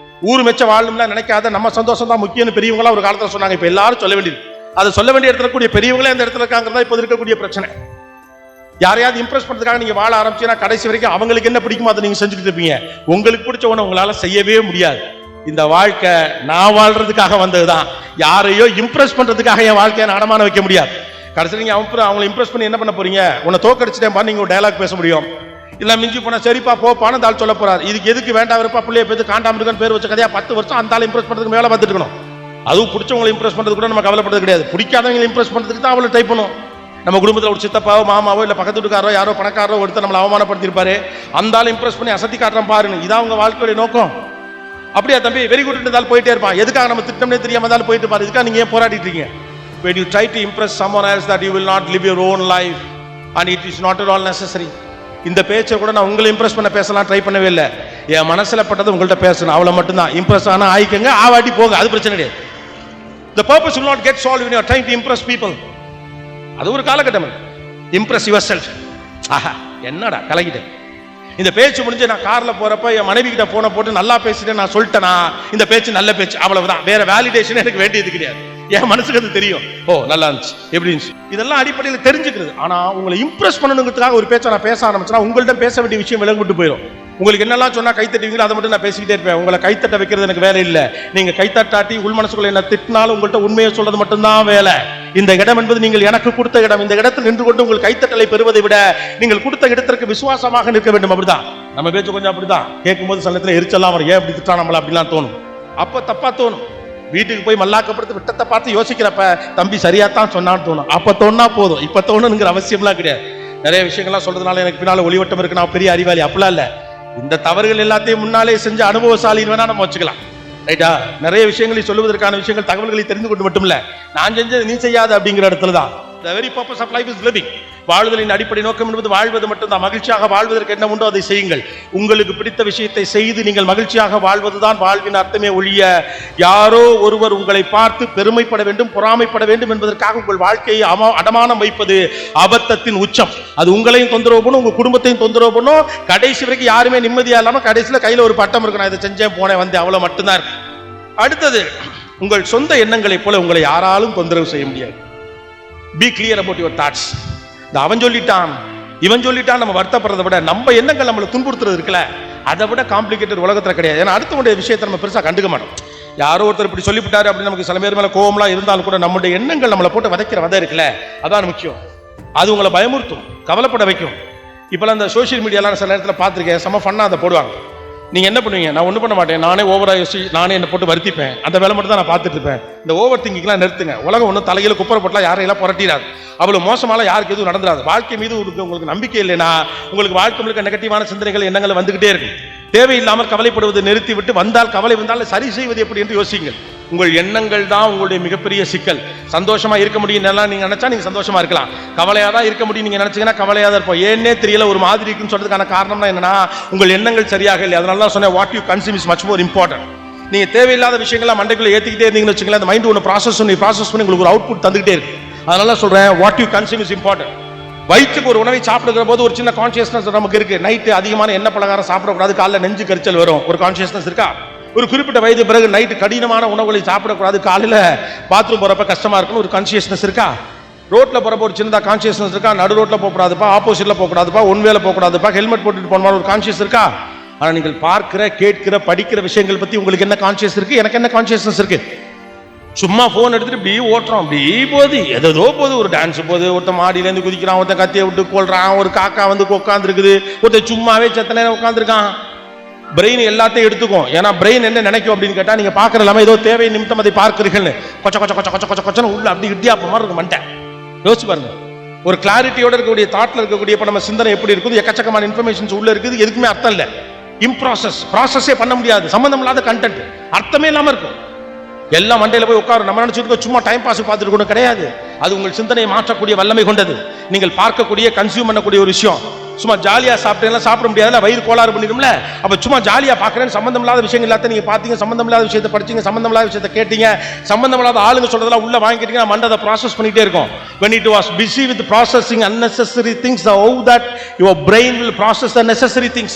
ஊர் மெச்ச வாழணும்னா நினைக்காத, நம்ம சந்தோஷம் தான் முக்கியம்னு பெரியவங்களா ஒரு காலத்துல சொன்னாங்க. இப்ப எல்லாரும் சொல்ல வேண்டியது, அதை சொல்ல வேண்டிய இடத்துல கூடிய பெரியவங்களே அந்த இடத்துல இருக்காங்கிறதா இப்ப இருக்கக்கூடிய பிரச்சனை. யாரையாவது இம்ப்ரெஸ் பண்றதுக்காக நீங்க வாழ ஆரம்பிச்சீங்கன்னா கடைசி வரைக்கும் அவங்களுக்கு என்ன பிடிக்குமோ அதை நீங்க செஞ்சுட்டு இருப்பீங்க. உங்களுக்கு பிடிச்ச ஒண்ணு உங்களால செய்யவே முடியாது. இந்த வாழ்க்கை நான் வாழ்றதுக்காக வந்ததுதான். யாரையோ இம்ப்ரெஸ் பண்றதுக்காக என் வாழ்க்கையை நான் அடமான வைக்க முடியாது. கடைசி நீங்க அவங்களை இம்ப்ரெஸ் பண்ணி என்ன பண்ண போறீங்க? உன்னை தோக்கடிச்சிட்டேன் நீங்க ஒரு டயலாக் பேச முடியும். இல்ல மிஞ்சி போனா சரிப்பா போப்பான்னு தாள் சொல்ல போறாரு. இதுக்கு எதுக்கு வேண்டாம் இருப்பா பிள்ளைய பேத்து காண்டாம இருக்கான்னு பேர் வச்ச கதையா 10 வருஷம் அந்த ஆளை இம்ப்ரெஸ் பண்றதுக்கு மேல பார்த்துட்டு இருக்கணும். அதுவும் பிடிச்சவங்களை இம்ப்ரெஸ் பண்றது கூட நம்ம கவலைப்படுறது கிடையாது. பிடிக்காதவங்களை இம்ப்ரெஸ் பண்றதுக்கு தான் அவளை டைப் பண்ணும். நம்ம குடும்பத்தில் ஒரு சித்தப்பாவோ மாமாவோ இல்ல பக்கத்து வீட்டுக்காரோ யாரோ பணக்காரோ ஒருத்தர் நம்மளை அவமானப்படுத்திருப்பாரு. அந்த ஆளை இம்ப்ரெஸ் பண்ணி அசத்தி காட்டுறோம் பாருன்னு. இதான் அவங்க வாழ்க்கையோட நோக்கம். அப்படியா தம்பி வெரி குட் இருந்தாலும் போயிட்டே இருப்பான். எதுக்காக நம்ம திட்டம்னே தெரியாம இருந்தாலும் போயிட்டு பாரு. இதுக்காக நீங்க ஏன் போராடிட்டு இருக்கீங்க? When you try to impress someone else, that you will not live your own life and it is not at all necessary. இந்த பேச்சை கூட நான் உங்களை இம்ப்ரெஸ் பண்ண பேசலாம் ட்ரை பண்ணவே இல்லை. என் மனசுல பட்டது உங்கள்கிட்ட பேசணும், அவ்வளோ மட்டும்தான். இம்ப்ரெஸ் ஆனா ஆயிக்கங்க, ஆவாட்டி போங்க, அது பிரச்சனை கிடையாது. The purpose will not get solved when you are trying to impress people. அது ஒரு காலகட்டம். Impress yourself. ஆஹா என்னடா கலகிட்டேன். இந்த பேச்சு முடிஞ்சு நான் கார்ல போறப்ப என் மனைவி கிட்ட போன போட்டு நல்லா பேசிட்டேன் நான் சொல்லிட்டேனா இந்த பேச்சு நல்ல பேச்சு, அவ்வளவுதான். வேற வேலிடேஷன் எனக்கு வேண்டியது கிடையாது. என் மனசுக்கு அது தெரியும். ஓ நல்லா இருந்துச்சு, எப்படி இருந்துச்சு, இதெல்லாம் அடிப்படையில் தெரிஞ்சுக்கிறது. ஆனா உங்களை இம்ப்ரெஸ் பண்ணணுங்கிறதுக்காக ஒரு பேச்சை நான் பேச ஆரம்பிச்சேன்னா உங்கள்கிட்ட பேச வேண்டிய விஷயம் விளங்கிட்டு போயிடும். உங்களுக்கு என்னெல்லாம் சொன்னா கைத்தட்டுவீங்களோ அதை மட்டும் நான் பேசிக்கிட்டே இருப்பேன். உங்களை கைத்தட்ட வைக்கிறது எனக்கு வேலை இல்லை. நீங்க கைத்தட்டாட்டி உள் மனசுக்குள்ள என்ன திட்டினாலும் உங்கள்கிட்ட உண்மையை சொல்றது மட்டும்தான் வேலை. இந்த இடம் என்பது நீங்கள் எனக்கு கொடுத்த இடம். இந்த இடத்தில் நின்று கொண்டு உங்கள் கைத்தட்டலை பெறுவதை விட நீங்கள் கொடுத்த இடத்திற்கு விசுவாசமாக நிற்க வேண்டும். அப்படிதான் நம்ம பேச்சு கொஞ்சம் அப்படிதான். கேட்கும்போது சில நேரத்தில் எரிச்சலாம் வரும். ஏன் அப்படி திட்டா நம்மள அப்படிலாம் தோணும். அப்ப தப்பா தோணும். வீட்டுக்கு போய் மல்லாக்கப்படுத்து விட்டத்தை பார்த்து யோசிக்கிறப்ப தம்பி சரியாத்தான் சொன்னான்னு தோணும். அப்ப தோணுனா போதும். இப்ப தோணுங்கிற அவசியம்லாம் கிடையாது. நிறைய விஷயங்கள்லாம் சொல்றதுனால எனக்கு பின்னால ஒளிவட்டம் இருக்கு, நான் பெரிய அறிவாளி அப்படிலாம் இல்ல. இந்த தவறுகள் எல்லாத்தையும் முன்னாலே செஞ்ச அனுபவசாலின்னு வேணா நம்ம வச்சுக்கலாம். ரைட்டா? நிறைய விஷயங்களை சொல்லுவதற்கான விஷயங்கள் தகவல்களை தெரிந்து கொண்டு மட்டும் இல்ல, நான் செஞ்சது நீ செய்யாத அப்படிங்கிற இடத்துல தான். The very purpose of life is living. வாழ்வதின் அடிப்படை நோக்கம் என்பது வாழ்வது மட்டும்தான். மகிழ்ச்சியாக வாழ்வதற்கு என்ன உண்டோ அதை செய்யுங்கள். உங்களுக்கு பிடித்த விஷயத்தை செய்து நீங்கள் மகிழ்ச்சியாக வாழ்வதுதான் வாழ்வின் அர்த்தமே ஒழிய யாரோ ஒருவர் உங்களை பார்த்து பெருமைப்பட வேண்டும் பொறாமைப்பட வேண்டும் என்பதற்காக உங்கள் வாழ்க்கையை அடமானம் வைப்பது அபத்தத்தின் உச்சம். அது உங்களையும் தொந்தரவு பண்ணும், உங்க குடும்பத்தையும் தொந்தரவு பண்ணும். கடைசி வரைக்கும் யாருமே நிம்மதியா இல்லாம கடைசியில கையில ஒரு பட்டம் இருக்கு, நான் இதை செஞ்சேன் போனேன் வந்து அவ்வளவு மட்டும்தான் இருக்கு. அடுத்தது, உங்கள் சொந்த எண்ணங்களை போல உங்களை யாராலும் தொந்தரவு செய்ய முடியாது. Be clear about your thoughts. அவன் சொல்லிட்டான் இவன் சொல்லிட்டான் நம்ம வருத்தப்படுறதை விட நம்ம எண்ணங்கள் நம்மளை துன்புறுத்துறது இருக்குல்ல, அதை விட காம்ப்ளிகேட்டட் உலகத்துல கிடையாது. ஏன்னா அடுத்தவனுடைய விஷயத்தை நம்ம பெருசா கண்டுக்க மாட்டோம். யாரோ ஒருத்தர் இப்படி சொல்லிவிட்டாரு அப்படின்னு நமக்கு சில பேர் மேல கோவம்லாம் இருந்தாலும் கூட நம்முடைய எண்ணங்கள் நம்மளை போட்டு வதைக்கிற வதை இருக்குல்ல, அதான் முக்கியம். அது உங்களை பயமுறுத்தும், கவலைப்பட வைக்கும். இப்பெல்லாம் இந்த சோசியல் மீடியாலாம் சில நேரத்தில் பார்த்துருக்கேன், செம்ம ஃபன்னா அதை போடுவாங்க. நீங்க என்ன பண்ணுவீங்க? நான் ஒன்றும் பண்ண மாட்டேன், நானே ஓவரா யோசி, நானே என்ன போட்டு வருத்திப்பேன், அந்த வேலை மட்டும் தான் நான் பார்த்துட்டு இருப்பேன். இந்த ஓவர் திங்கிங்லாம் நிறுத்துங்க. உலகம் ஒன்றும் தலையில குப்பரை போட்டலாம் யாரையெல்லாம் புரட்டிடாது, அவ்வளவு மோசமால யாருக்கு எதுவும் நடந்துடாது. வாழ்க்கை மீது உங்களுக்கு நம்பிக்கை இல்லைன்னா உங்களுக்கு வாழ்க்கை முழுக்க நெகட்டிவான சிந்தனைகள் எண்ணங்கள் வந்துகிட்டே இருக்கும். தேவையில்லாமல் கவலைப்படுவதை நிறுத்தி விட்டு வந்தால் கவலை வந்தால் சரி செய்வது எப்படி என்று யோசிங்கள். உங்கள் எண்ணங்கள் தான் உங்களுடைய மிகப்பெரிய சிக்கல். சந்தோஷமா இருக்க முடியும் நீங்க நினைச்சா நீங்க சந்தோஷமா இருக்கலாம், கவலையா தான் இருக்க முடியும் நீங்க நினைச்சீங்கன்னா கவலையா தான் இருப்போம். ஏன்னே தெரியல ஒரு மாதிரி இருக்குன்னு சொல்றதுக்கான காரணம்னா என்னன்னா உங்கள் எண்ணங்கள் சரியாக இல்லை. அதனால தான் சொன்னேன், what you consume is much more important. நீங்க தேவையில்லாத விஷயங்களை மண்டைக்குள்ள ஏத்திக்கிட்டே இருந்தீங்கன்னு வச்சுக்கலாம், அந்த மைண்ட் ஒன்று ப்ராசஸ் பண்ணி உங்களுக்கு ஒரு அவுட்புட் தந்துகிட்டே இருக்கு. அதனால சொல்றேன், what you consume is important. வயிற்றுக்கு ஒரு உணவை சாப்பிடுகிற போது ஒரு சின்ன கான்சியஸ்னஸ் நமக்கு இருக்கு. நைட்டு அதிகமான எண்ணெய் பலகாரம் சாப்பிடக்கூடாது, காலைல நெஞ்சு கரிச்சல் வரும், ஒரு கான்சியஸ்னஸ் இருக்கா? ஒரு குறிப்பிட்ட வயது பிறகு நைட்டு கடினமான உணவுகளை சாப்பிடக்கூடாது, காலையில பாத்ரூம் போறப்ப கஷ்டமா இருக்குன்னு ஒரு கான்சியஸ்னஸ் இருக்கா? ரோட்ல போறப்ப ஒரு சின்னதா கான்சியஸ்னஸ் இருக்கா? நடு ரோட்ல போகக்கூடாதுப்பா, ஆப்போசிட்ல போகக்கூடாதுப்பா, ஒன்வேல போகக்கூடாதுப்பா, ஹெல்மெட் போட்டுட்டு போன ஒரு கான்சியஸ் இருக்கா? ஆனா நீங்கள் பார்க்கிற, கேட்கிற, படிக்கிற விஷயங்கள் பத்தி உங்களுக்கு என்ன கான்சியஸ் இருக்கு? எனக்கு என்ன கான்சியஸ்னஸ் இருக்கு? சும்மா போன் எடுத்துட்டு இப்படி ஓட்டுறோம், அப்படி போகுது, ஏதோ போகுது, ஒரு டான்ஸ் போகுது, ஒருத்தன் மாடியில இருந்து குதிக்கிறான், ஒருத்தன் கத்தியை விட்டு கொள்றான், ஒரு காக்கா வந்து உட்கார்ந்து இருக்குது, ஒருத்தன் சும்மாவே செத்த நேரம் உட்காந்துருக்கான். பிரெயின் எல்லாத்தையும் எடுத்துக்கும். ஏன்னா பிரெயின் என்ன நினைக்கும் அப்படின்னு கேட்டா, நீங்க பாக்குற எல்லாமே ஏதோ தேவை நிமித்தம் அதை பார்க்கிறீர்கள், கொச்ச கொச்ச கொச்ச கொச்ச கொச்ச கொச்சன்னு உள்ள அப்படி இடியாப்ப மாதிரி இருக்கு மண்டை. யோசிச்சு பாருங்க, ஒரு கிளாரிட்டியோட இருக்கக்கூடிய தாட்ல இருக்கக்கூடிய நம்ம சிந்தனை எப்படி இருக்குது, எக்கச்சக்கமான இன்ஃபர்மேஷன்ஸ் உள்ள இருக்குது, எதுக்குமே அர்த்தம் இல்லை, இம்ப்ராசஸ், ப்ராசஸே பண்ண முடியாது, சம்பந்தம் இல்லாத கண்டென்ட், அர்த்தமே இல்லாம இருக்கும். எல்லாம் மண்டையில போய் உட்காரும். நம்ம நினைச்சிருக்கோம் சும்மா டைம் பாஸ் பார்த்துட்டு கூட கிடையாது. அது உங்கள் சிந்தனையை மாற்றக்கூடிய வல்லமை கொண்டது. நீங்கள் பார்க்கக்கூடிய, கன்சியூம் பண்ணக்கூடிய ஒரு விஷயம். சும்மா ஜாலியா சாப்பிட்டேன்னா சாப்பிட முடியாதுல, வயிறு கோளாறு பண்ணிடும்ல. அப்ப சும்மா ஜாலியா பாக்குறேன், சம்பந்தம் இல்லாத விஷயங்கள் எல்லாத்தையும் நீங்க பாத்தீங்க, சம்பந்தம் இல்லாத விஷயத்தை படிச்சீங்க, சம்பந்தம் இல்லாத விஷயத்தை கேட்டீங்க, சம்பந்தம் இல்லாத ஆளுங்க சொல்றதெல்லாம் உள்ள வாங்கிட்டீங்கன்னா மண்டை அதை ப்ராசஸ் பண்ணிட்டே இருக்கும். When it was busy with processing unnecessary things, how that your brain will process the necessary things.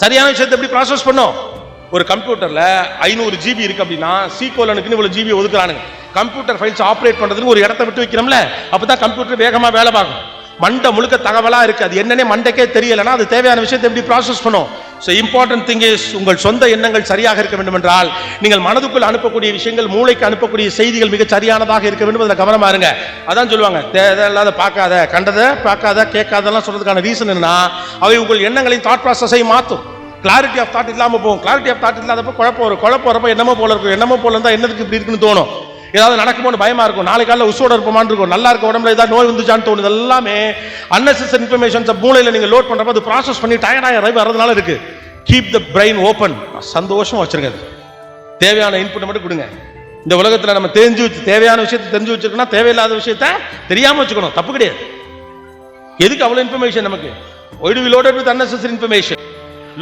சரியான விஷயத்தை எப்படி ப்ராசஸ் பண்ணும்? ஒரு கம்ப்யூட்டர்ல 500 GB இருக்கு அப்படின்னா சீகோலனுக்கு இவ்வளவு ஜிபி ஒதுக்குறானுங்க. கம்ப்யூட்டர் ஃபைல்ஸ் ஆப்ரேட் பண்றதுக்கு ஒரு இடத்தை விட்டு வைக்கிறோம்ல, அப்பதான் கம்ப்யூட்டர் வேகமா வேலை பார்க்கும். மண்டை முழுக்க தகவலா இருக்கு, அது என்னன்னே மண்டைக்கே தெரியலன்னா அது தேவையான விஷயத்தை எப்படி ப்ராசஸ் பண்ணும்? ஸோ இம்பார்ட்டன்ட் திங் இஸ், உங்கள் சொந்த எண்ணங்கள் சரியாக இருக்க வேண்டும் என்றால் நீங்கள் மனதுக்குள் அனுப்பக்கூடிய விஷயங்கள், மூளைக்கு அனுப்பக்கூடிய செய்திகள் மிக சரியானதாக இருக்க வேண்டும். அதில் கவனமா இருங்க. அதான் சொல்லுவாங்க, தேவையில்லாத பார்க்காத, கண்டதை பார்க்காத, கேட்காதெல்லாம் சொல்றதுக்கான ரீசன் என்னன்னா, அவை உங்கள் எண்ணங்களின் தாட் ப்ராசஸை மாற்றும். கிளாரிட்டி ஆஃப் தாட் இல்லாம போகும். கிளாரிட்டி ஆஃப் தாட் இல்லாதப்ப குழப்பம் வரப்ப என்னமோ போல இருக்கும், என்னமோ போல இருந்தா என்னதுக்கு இப்படி இருக்குன்னு தோணும், ஏதாவது நடக்குமோன்னு பயமா இருக்கும், நாளை காலையில் உசோட இருப்போமான்னு இருக்கும், நல்லா இருக்க உடம்புல ஏதாவது நோய் வந்துச்சான்னு தோணுது. எல்லாமே அன்னெசரி இன்ஃபர்மேஷன்ஸ் மூளையில நீங்க லோட் பண்றப்ப அது ப்ராசஸ் பண்ணி டயர்டாக வரதுனால இருக்கு. கீப் த பிரெயின் ஓப்பன், சந்தோஷமா வச்சிருங்க. தேவையான இன்புட் மட்டும் கொடுங்க. இந்த உலகத்துல நம்ம தேவையான விஷயத்தை தெரிஞ்சு வச்சிருக்கோம்னா தேவையில்லாத விஷயத்த தெரியாம வச்சுக்கணும், தப்பு கிடையாது. எதுக்கு அவ்வளவு இன்ஃபர்மேஷன் நமக்கு? Why do we loaded with unnecessary information?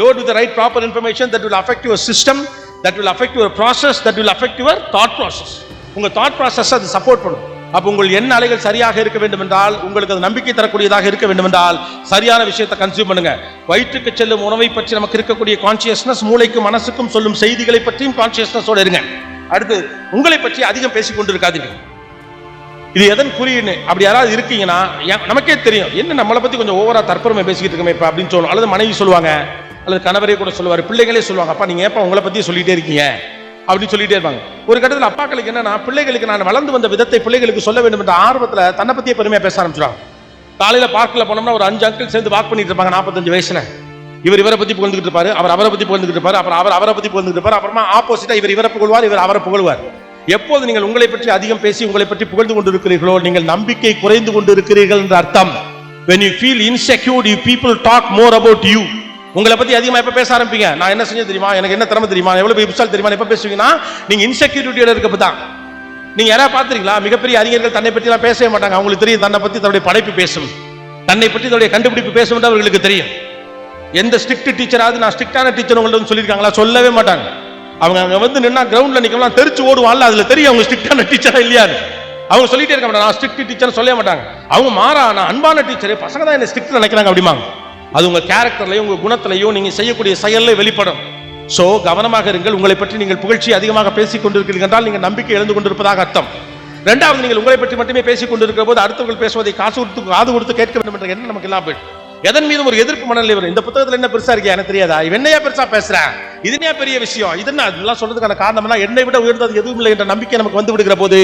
Load with the right proper information that will affect your system, that will affect your process, that will affect your thought process. உங்க thought process அது support பண்ணும். அப்ப உங்கள் எண்ண அலைகள் சரியாக இருக்க வேண்டும் என்றால், உங்களுக்கு அது நம்பிக்கை தரக்கூடியதாக இருக்க வேண்டும் என்றால் சரியான விஷயத்தை கன்சியூம் பண்ணுங்க. வயிற்றுக்கு செல்லும் உணவை பற்றி நமக்கு இருக்கக்கூடிய கான்சியஸ்னஸ், மூளைக்கும் மனசுக்கும் சொல்லும் செய்திகளை பற்றியும் கான்சியஸ்னஸோட இருங்க. அடுத்து, உங்களை பற்றி அதிகம் பேசிக் கொண்டிருக்காதீங்க. இது எதன் குறியீடு? அப்படி யாராவது இருக்கீங்கன்னா நமக்கே தெரியும், என்ன நம்மளை பத்தி கொஞ்சம் ஓவரா தற்பெருமை பேசிக்கிட்டு இருக்கமே இப்ப அப்படின்னு சொல்லணும். அல்லது மனைவி சொல்லுவாங்க, அல்லது கணவரே கூட சொல்லுவார், பிள்ளைகளே சொல்லுவாங்க, அப்பா நீங்க ஏப்பா உங்களை பத்தி சொல்லிட்டே இருக்கீங்க அப்படின்னு சொல்லிட்டே இருப்பாங்க. ஒரு கட்டத்தில் அப்பாக்களுக்கு என்னன்னா, பிள்ளைகளுக்கு நான் வளர்ந்து வந்த விதத்தை பிள்ளைகளுக்கு சொல்ல வேண்டும் என்ற ஆர்வத்துல தன்னை பத்தியே பெருமையா பேச ஆரம்பிச்சிடுவாங்க. காலையில பார்க்கல போனோம்னா ஒரு 5 அங்கிள் சேர்ந்து வாக் பண்ணிட்டு இருப்பாங்க 45 வயசுல. இவரை பத்தி புகழ்ந்துகிட்டு இருப்பாரு, அவரை பத்தி புகழ்ந்துகிட்டு இருப்பாரு, அப்புறம் அவரை பத்தி புகழ்ந்துகிட்டு இருப்பாரு, அப்புறமா ஆப்போசிட்டா இவரை புகழ்வார், இவர் அவரை புகழ்வார். எப்போது நீங்கள் உங்களை பற்றி அதிகம் பேசி உங்களை பற்றி புகழ்ந்து கொண்டு இருக்கிறீர்களோ நீங்கள் நம்பிக்கை குறைந்து கொண்டு இருக்கிறீர்கள் என்ற அர்த்தம். When you feel insecure, you people talk more about you. உங்களை பத்தி அதிகமா எப்ப பேச ஆரம்பிப்பீங்க, நான் என்ன செஞ்சது தெரியுமா, எனக்கு என்ன திறமை தெரியுமா, எவ்வளவு பெரிய புத்தால் தெரியுமா, எப்ப பேசுவீங்கன்னா நீங்க இன்செக்யூரிட்டியோட இருக்கப்பதான். நீங்க யாராவது பாத்துறீங்களா, மிகப்பெரிய அறிஞர்கள் தன்னை பத்தி எல்லாம் பேசவே மாட்டாங்க. அவங்களுக்கு தெரியும் தன்னை பத்தி தன்னுடைய படைப்பு பேசும், தன்னை பற்றி தன்னுடைய கண்டுபிடிப்பு பேசும் என்று அவர்களுக்கு தெரியும். எந்த ஸ்ட்ரிக்ட் டீச்சராவது நான் ஸ்ட்ரிக்டான டீச்சர் உங்கள்ட்ட சொல்லியிருக்காங்களா? சொல்லவே மாட்டாங்க. அவங்க அங்க வந்து நின்னா கிரவுண்ட்ல நிக்கலாம், தெரிச்சு ஓடுவான்ல, அதுல தெரியும் அவங்க ஸ்ட்ரிக்டான டீச்சரா இல்லையாரு. அவங்க சொல்லிட்டே இருக்க மாட்டாங்க, நான் ஸ்ட்ரிக்ட் டீச்சர் சொல்ல மாட்டாங்க. அவங்க மாறா, நான் அன்பான டீச்சர், பசங்க தான் என்ன ஸ்ட்ரிக்ட் நினைக்கிறாங்க அப்படிமாங்க. அது உங்க கேரக்டர்லயும் உங்க குணத்திலையும் நீங்க செய்யக்கூடிய செயல்ல வெளிப்படும். சோ கவனமாக இருங்கள். உங்களை பற்றி நீங்கள் புகழ்ச்சி அதிகமாக பேசிக் கொண்டிருக்கிறீர்கள் என்றால் நீங்கள் நம்பிக்கை இழந்து கொண்டிருப்பதாக அர்த்தம். இரண்டாவது, நீங்கள் உங்களை பற்றி மட்டுமே பேசிக் கொண்டிருக்கிற போது அடுத்தவர்கள் பேசுவதை காது கொடுத்து கேட்க வேண்டும் என்ற எண்ணம் நமக்கு எல்லாம் போயிடும். எதன் மீதும் ஒரு எதிர்ப்பு மனநிலை வரும். இந்த புத்தகத்துல என்ன பெருசா இருக்கா எனக்கு தெரியாதா, என்னையா பெருசா பேசுறேன், இதுனே பெரிய விஷயம், இதெல்லாம் அதெல்லாம் சொல்றதுக்கான காரணம்னா என்னை விட உயர்ந்தது எதுவும் இல்லை என்ற நம்பிக்கை நமக்கு வந்து விடுகிற போது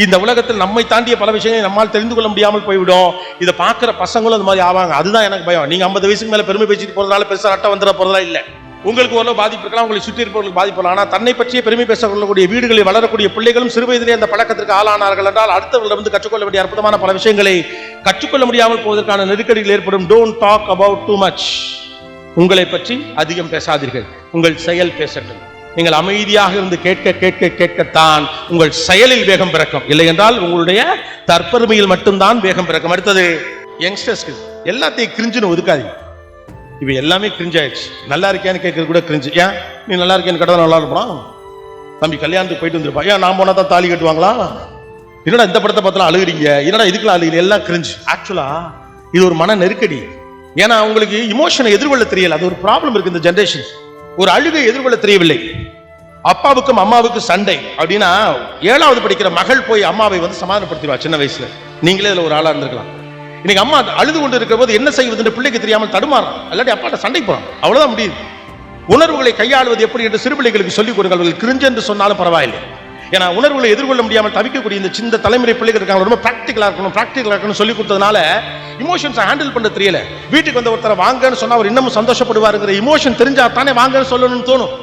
இந்த உலகத்தில் நம்மை தாண்டிய பல விஷயங்களை நம்மால் தெரிந்து கொள்ள முடியாமல் போய்விடும். இதை பார்க்கிற பசங்களும் அது மாதிரி ஆவாங்க. அதுதான் எனக்கு பயம். நீங்க 50 வயசுக்கு மேல பெருமை பேசிட்டு போறதுனால பெருசா அட்டை வந்துட போறதா இல்லை. உங்களுக்கு ஓரளவு பாதிப்பு இருக்கலாம், உங்களை சுற்றி இருப்பவர்களுக்கு பாதிப்பு. ஆனால் தன்னை பற்றிய பெருமை பேசக்கூடிய வீடுகளில் வளரக்கூடிய பிள்ளைகளும் சிறு வயதிலே அந்த பழக்கத்திற்கு ஆளானார்கள் என்றால் அடுத்தவர்களிடம் கற்றுக்கொள்ள வேண்டிய அற்புதமான பல விஷயங்களை கற்றுக்கொள்ள முடியாமல் போவதற்கான நெருக்கடிகள் ஏற்படும். Don't talk about too much. உங்களை பற்றி அதிகம் பேசாதீர்கள், உங்கள் செயல் பேசட்டும். நீங்கள் அமைதியாக இருந்து கேட்க கேட்க கேட்கத்தான் உங்கள் செயலில் வேகம் பிறக்கும். இல்லை என்றால் உங்களுடைய தற்பெருமையில் மட்டும்தான் வேகம் பிறக்கும். அடுத்தது யங்ஸ்டர்ஸ்க்கு எல்லாத்தையும் கிரிஞ்சுன்னு ஒதுக்காதீங்க. இப்போ எல்லாமே கிரிஞ்ச் ஆயிடுச்சு. நல்லா இருக்கியான்னு கேட்கறது கூட கிரிஞ்சு. ஏன் நீ நல்லா இருக்கியான்னு கேட்டால் நல்லா இருப்பான். தம்பி கல்யாணத்துக்கு போயிட்டு வந்துருப்பா, ஏன் நான் போனா தான் தாலி கட்டுவாங்களா? என்னடா இந்த படத்தை பார்த்தலாம் அழுகிறீங்க, என்னடா இதுக்கெல்லாம் அழுகிறீங்க, எல்லாம் கிரிஞ்சு. ஆக்சுவலா இது ஒரு மன நெருக்கடி. ஏன்னா உங்களுக்கு இமோஷனை எதிர்கொள்ள தெரியல. அது ஒரு ப்ராப்ளம் இருக்கு இந்த ஜெனரேஷன். ஒரு அழுகை எதிர்கொள்ள தெரியவில்லை. அப்பாவுக்கும் அம்மாவுக்கும் சண்டை அப்படின்னா 7வது படிக்கிற மகள் போய் அம்மாவை வந்து சமாதானப்படுத்திடுவா சின்ன வயசுல. நீங்களே இதுல ஒரு ஆளா இருந்திருக்கலாம். இன்னைக்கு அம்மா அழுது கொண்டு இருக்கிற போது என்ன செய்வதுன்னு பிள்ளைக்கு தெரியாமல் தடுமாறான், இல்லாட்டி அப்பாட்ட சண்டை போறான். அவ்வளவுதான் முடியுது. உணர்வுகளை கையாளுவது எப்படி என்று சிறு பிள்ளைகளுக்கு சொல்லிக் கொடுங்கள். கிரிஞ்சு என்று சொன்னாலும் பரவாயில்லை. ஏன்னா உணர்வுகளை எதிர்கொள்ள முடியாமல் தவிக்கக்கூடிய இந்த சின்ன தலைமுறை பிள்ளைகள் இருக்காங்க. ரொம்ப பிராக்டிகலா இருக்கணும் சொல்லி கொடுத்ததுனால இமோஷன்ஸை ஹேண்டில் பண்ண தெரியல. வீட்டுக்கு வந்த ஒருத்தரை வாங்கன்னு சொன்னா அவர் இன்னமும் சந்தோஷப்படுவாருங்கிற இமோஷன் தெரிஞ்சா தானே வாங்கன்னு சொல்லணும்னு தோணும்.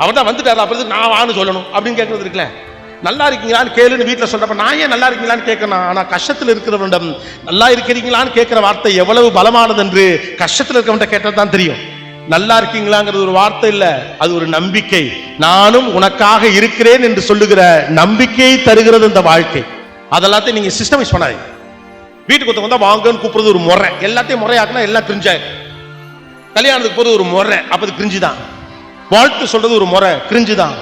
அவர் தான் வந்துட்டாரு, அப்புறம் நான் வான்னு சொல்லணும் அப்படின்னு கேட்கறது இருக்குல்ல. நல்லா இருக்கீங்களான்னு கேளுன்னு வீட்டில் சொல்றப்ப நான் ஏன் நல்லா இருக்கீங்களான்னு கேட்கணும். ஆனா கஷ்டத்தில் இருக்கிறவனிடம் நல்லா இருக்கிறீங்களான்னு கேட்கிற வார்த்தை எவ்வளவு பலமானது என்று கஷ்டத்தில் இருக்கிறவன்ட்ட கேட்டது தான் தெரியும். நல்லா இருக்கீங்களாங்கிறது ஒரு வார்த்தை இல்ல, அது ஒரு நம்பிக்கை. நானும் உனக்காக இருக்கிறேன் என்று சொல்லுகிற நம்பிக்கையை தருகிறது இந்த வாழ்க்கை. அதெல்லாத்தையும் நீங்க சிஸ்டமைஸ் பண்ணாதீங்க. வீட்டுக்கு ஒருத்தவங்க வந்தா வாங்கன்னு கூப்பிடுறது ஒரு முறை. எல்லாத்தையும் முறையாக்குனா எல்லாம் கிரிஞ்சாயிரும். கல்யாணத்துக்கு போறது ஒரு முறை, அப்ப அது கிரிஞ்சு தான். வாழ்த்து சொல்றது ஒரு முறை, கிரிஞ்சு தான்.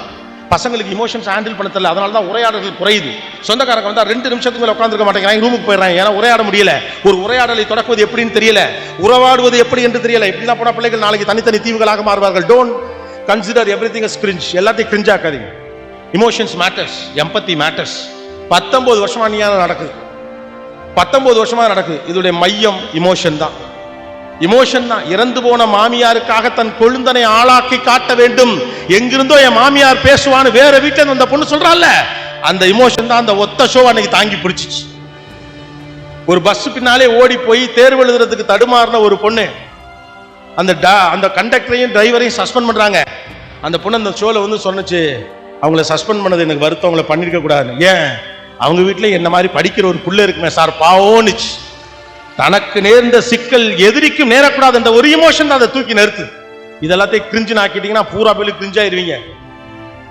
பசங்களுக்கு இமோஷன்ஸ் ஹேண்டில் பண்ண தெரியல, அதனால தான் உரையாடல்கள் குறையுது. சொந்தக்காரங்க வந்தா 2 நிமிஷத்துக்கு மேல உட்காந்துருக்க மாட்டேங்கிறாங்க, ரூமுக்கு போயிடுறாங்க. ஏன்னா உரையாட முடியல. ஒரு உரையாடலை தொடக்குவது எப்படின்னு தெரியல, உறவாடுவது எப்படி என்று தெரியல. இப்படிலாம் போனா பிள்ளைகள் நாளைக்கு தனித்தனி தீவுகளாக மாறுவார்கள். Don't consider everything as cringe. எல்லாத்தையும் கிரிஞ்ச் ஆக்காதீங்க. Emotions matters, empathy matters. 19 வருஷமா நடக்குது. 19 வருஷமா நடக்குது. இதோடைய மையம் இமோஷன் தான். இமோஷன் தான். இறந்து போன மாமியாருக்காக தன் கொழுந்தனை ஆளாக்கி காட்ட வேண்டும். எங்கிருந்தோ என் மாமியார் பேசுவான்னு வேற வீட்டில் அந்த பொண்ணு சொல்றாள். அந்த இமோஷன் தான் அந்த ஒத்த ஷோ அன்னைக்கு தாங்கி பிடிச்சிச்சு. ஒரு பஸ் பின்னாலே ஓடி போய் தேர்வு எழுதுறதுக்கு தடுமாறின ஒரு பொண்ணு, அந்த கண்டக்டரையும் டிரைவரையும் சஸ்பெண்ட் பண்றாங்க. அந்த பொண்ணு அந்த ஷோல வந்து சொன்னுச்சு, அவங்கள சஸ்பெண்ட் பண்ணது எனக்கு வருத்தம், அவங்கள பண்ணிருக்க கூடாது. ஏன் அவங்க வீட்டுல என்ன மாதிரி படிக்கிற ஒரு புள்ள இருக்குமே சார் பாவோன்னுச்சு. தனக்கு நேர்ந்த சிக்கல் எதிரிக்கும் நேரக்கூடாது என்ற ஒரு இமோஷன் தான் அதை தூக்கி நிறுத்து. இதெல்லாத்தையும் கிரிஞ்சு ஆக்கிட்டீங்கன்னா பூரா பேரு கிரிஞ்சாயிருவீங்க.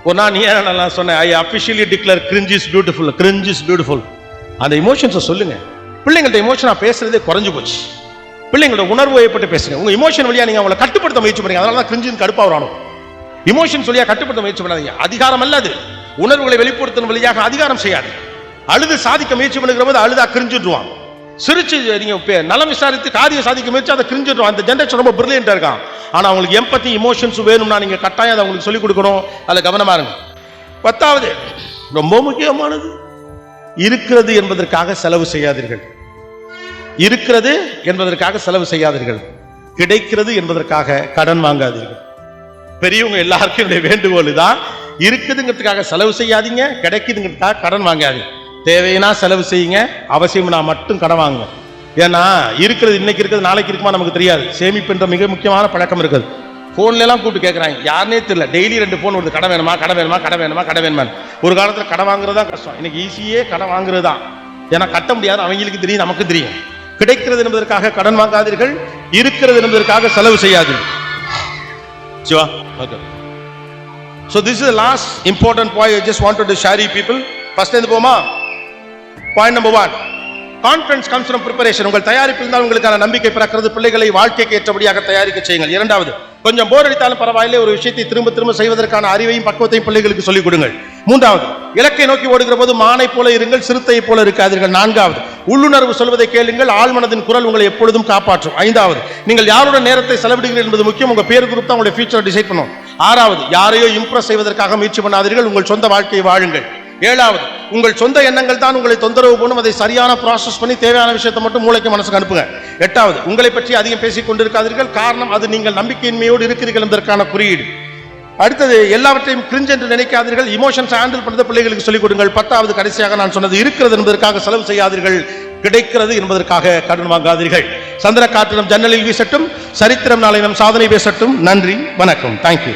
ஒரு நான் நீ நல்லா சொன்னேன், I officially declare cringe is beautiful. Cringe is beautiful. அந்த இமோஷன்ஸை சொல்லுங்க. பிள்ளைங்கள்ட்ட இமோஷனா பேசுறதே குறைஞ்சு போச்சு. பிள்ளைங்களோட உணர்வு வயப்பட்டு பேசுங்க. உங்க இமோஷன் வழியா நீங்க அவங்களை கட்டுப்படுத்த முயற்சி பண்ணுங்க. அதனால தான் கிரிஞ்சின் கடுப்பா வரானோ. இமோஷன்ஸ் வழியா கட்டுப்படுத்த முயற்சி பண்ணாதீங்க. அதிகாரம் அல்ல அது. உணர்வுகளை வெளிப்படுத்தும் வழியாக அதிகாரம் செய்யாது. அழுது சாதிக்க முயற்சி பண்ணுகிற போது அழுதா கிரிஞ்சுடுவான். சிரிச்சு நீங்க நலம் விசாரித்து காரியம் சாதிக்க முயற்சி அதை கிரிஞ்சிடும். அந்த ஜெனரேஷன் ரொம்ப பிரில்லியண்டா இருக்கான். ஆனா அவங்களுக்கு எம்பத்தி இமோஷன்ஸ் வேணும்னா நீங்க கட்டாயம் அதை அவங்களுக்கு சொல்லிக் கொடுக்கணும். அதுல கவனமா இருங்க. 10வது ரொம்ப முக்கியமானது, இருக்கிறது என்பதற்காக செலவு செய்யாதீர்கள். இருக்கிறது என்பதற்காக செலவு செய்யாதீர்கள். கிடைக்கிறது என்பதற்காக கடன் வாங்காதீர்கள். பெரியவங்க எல்லாருக்கும் வேண்டுகோள் தான், இருக்குதுங்கிறதுக்காக செலவு செய்யாதீங்க, கிடைக்குதுங்கிறதுக்காக கடன் வாங்காதீங்க. தேவைன்னா செலவு செய்யுங்க, அவசியம்னா மட்டும் கடன் வாங்குங்க. ஏன்னா இருக்கிறது இன்னைக்கு இருக்கிறது நாளைக்கு இருக்குமா நமக்கு தெரியாது. சேமிப்புன்ற மிக முக்கியமான பழக்கம் இருக்குது. போன்ல எல்லாம் கூப்பிட்டு கேட்கறாங்க, யாருனே தெரியல. டெய்லி 2 போன் வருது, கடன் வேணுமா கடன் வேணுமா கடன் வேணுமா கடன் வேணுமா. ஒரு காலத்துல கடன் வாங்குறதா கஷ்டம், இன்னைக்கு ஈஸியே கடன் வாங்குறது தான். ஏன்னா கட்ட முடியாது, அவங்களுக்கு தெரியும், நமக்கு தெரியும். கிடைக்கிறது என்பதற்காக கடன் வாங்காதீர்கள், இருக்கிறது என்பதற்காக செலவு செய்யாதீர்கள். Shiva, okay. So this is the last important point I just wanted to share you people. First end போமா. Point number 1, confidence comes from preparation. உங்கள் தயாரிப்பில் தான் உங்களுக்கான நம்பிக்கை பிறக்கிறது. பிள்ளைகளை வாழ்க்கைக்கு ஏற்றபடியாக தயாரிக்க செய்யுங்கள். 2வது, கொஞ்சம் போர் அடித்தாலும் பரவாயில்லை, ஒரு விஷயத்தை திரும்ப திரும்ப செய்வதற்கான அறிவையும் பக்குவத்தையும் பிள்ளைகளுக்கு சொல்லிக் கொடுங்கள். 3வது, இலக்கை நோக்கி ஓடுகிற போது மானை போல இருங்கள், சிறுத்தையை போல இருக்காதீர்கள். 4வது, உள்ளுணர்வு சொல்வதை கேளுங்கள், ஆழ்மனதின் குரல் உங்களை எப்பொழுதும் காப்பாற்றும். 5வது, நீங்கள் யாருடன் நேரத்தை செலவிடுகிறீர்கள் என்பது முக்கியம். உங்க பேர் குரூப் தான் உங்களுடைய ஃபியூச்சரை டிசைட் பண்ணும். 6வது, யாரையோ இம்ப்ரெஸ் செய்வதற்காக முயற்சி பண்ணாதீர்கள், உங்கள் சொந்த வாழ்க்கையை வாழுங்கள். 7வது, உங்கள் சொந்த எண்ணங்கள் தான் உங்களை தொந்தரவு பண்ணும், அதை சரியான ப்ராசஸ் பண்ணி தேவையான விஷயத்தை மட்டும் மூளைக்கு மனசுக்கு அனுப்புங்க. 8வது, உங்களை பற்றி அதிகம் பேசிக் கொண்டிருக்காதீர்கள், காரணம் அது நீங்கள் நம்பிக்கையின்மையோடு இருக்கிறீர்கள் என்பதற்கான குறியீடு. அடுத்தது, எல்லாவற்றையும் கிரிஞ்ச் என்று நினைக்காதீர்கள், இமோஷன்ஸ் ஹேண்டில் பண்ணுறது பிள்ளைகளுக்கு சொல்லிக் கொடுங்கள். 10வது, கடைசியாக நான் சொன்னது, இருக்கிறது என்பதற்காக செலவு செய்யாதீர்கள், கிடைக்கிறது என்பதற்காக கடன் வாங்காதீர்கள். சந்திர காற்று நம் ஜன்னலில் வீசட்டும், சரித்திரம் நாளை நம் சாதனை பேசட்டும். நன்றி, வணக்கம். தேங்க்யூ.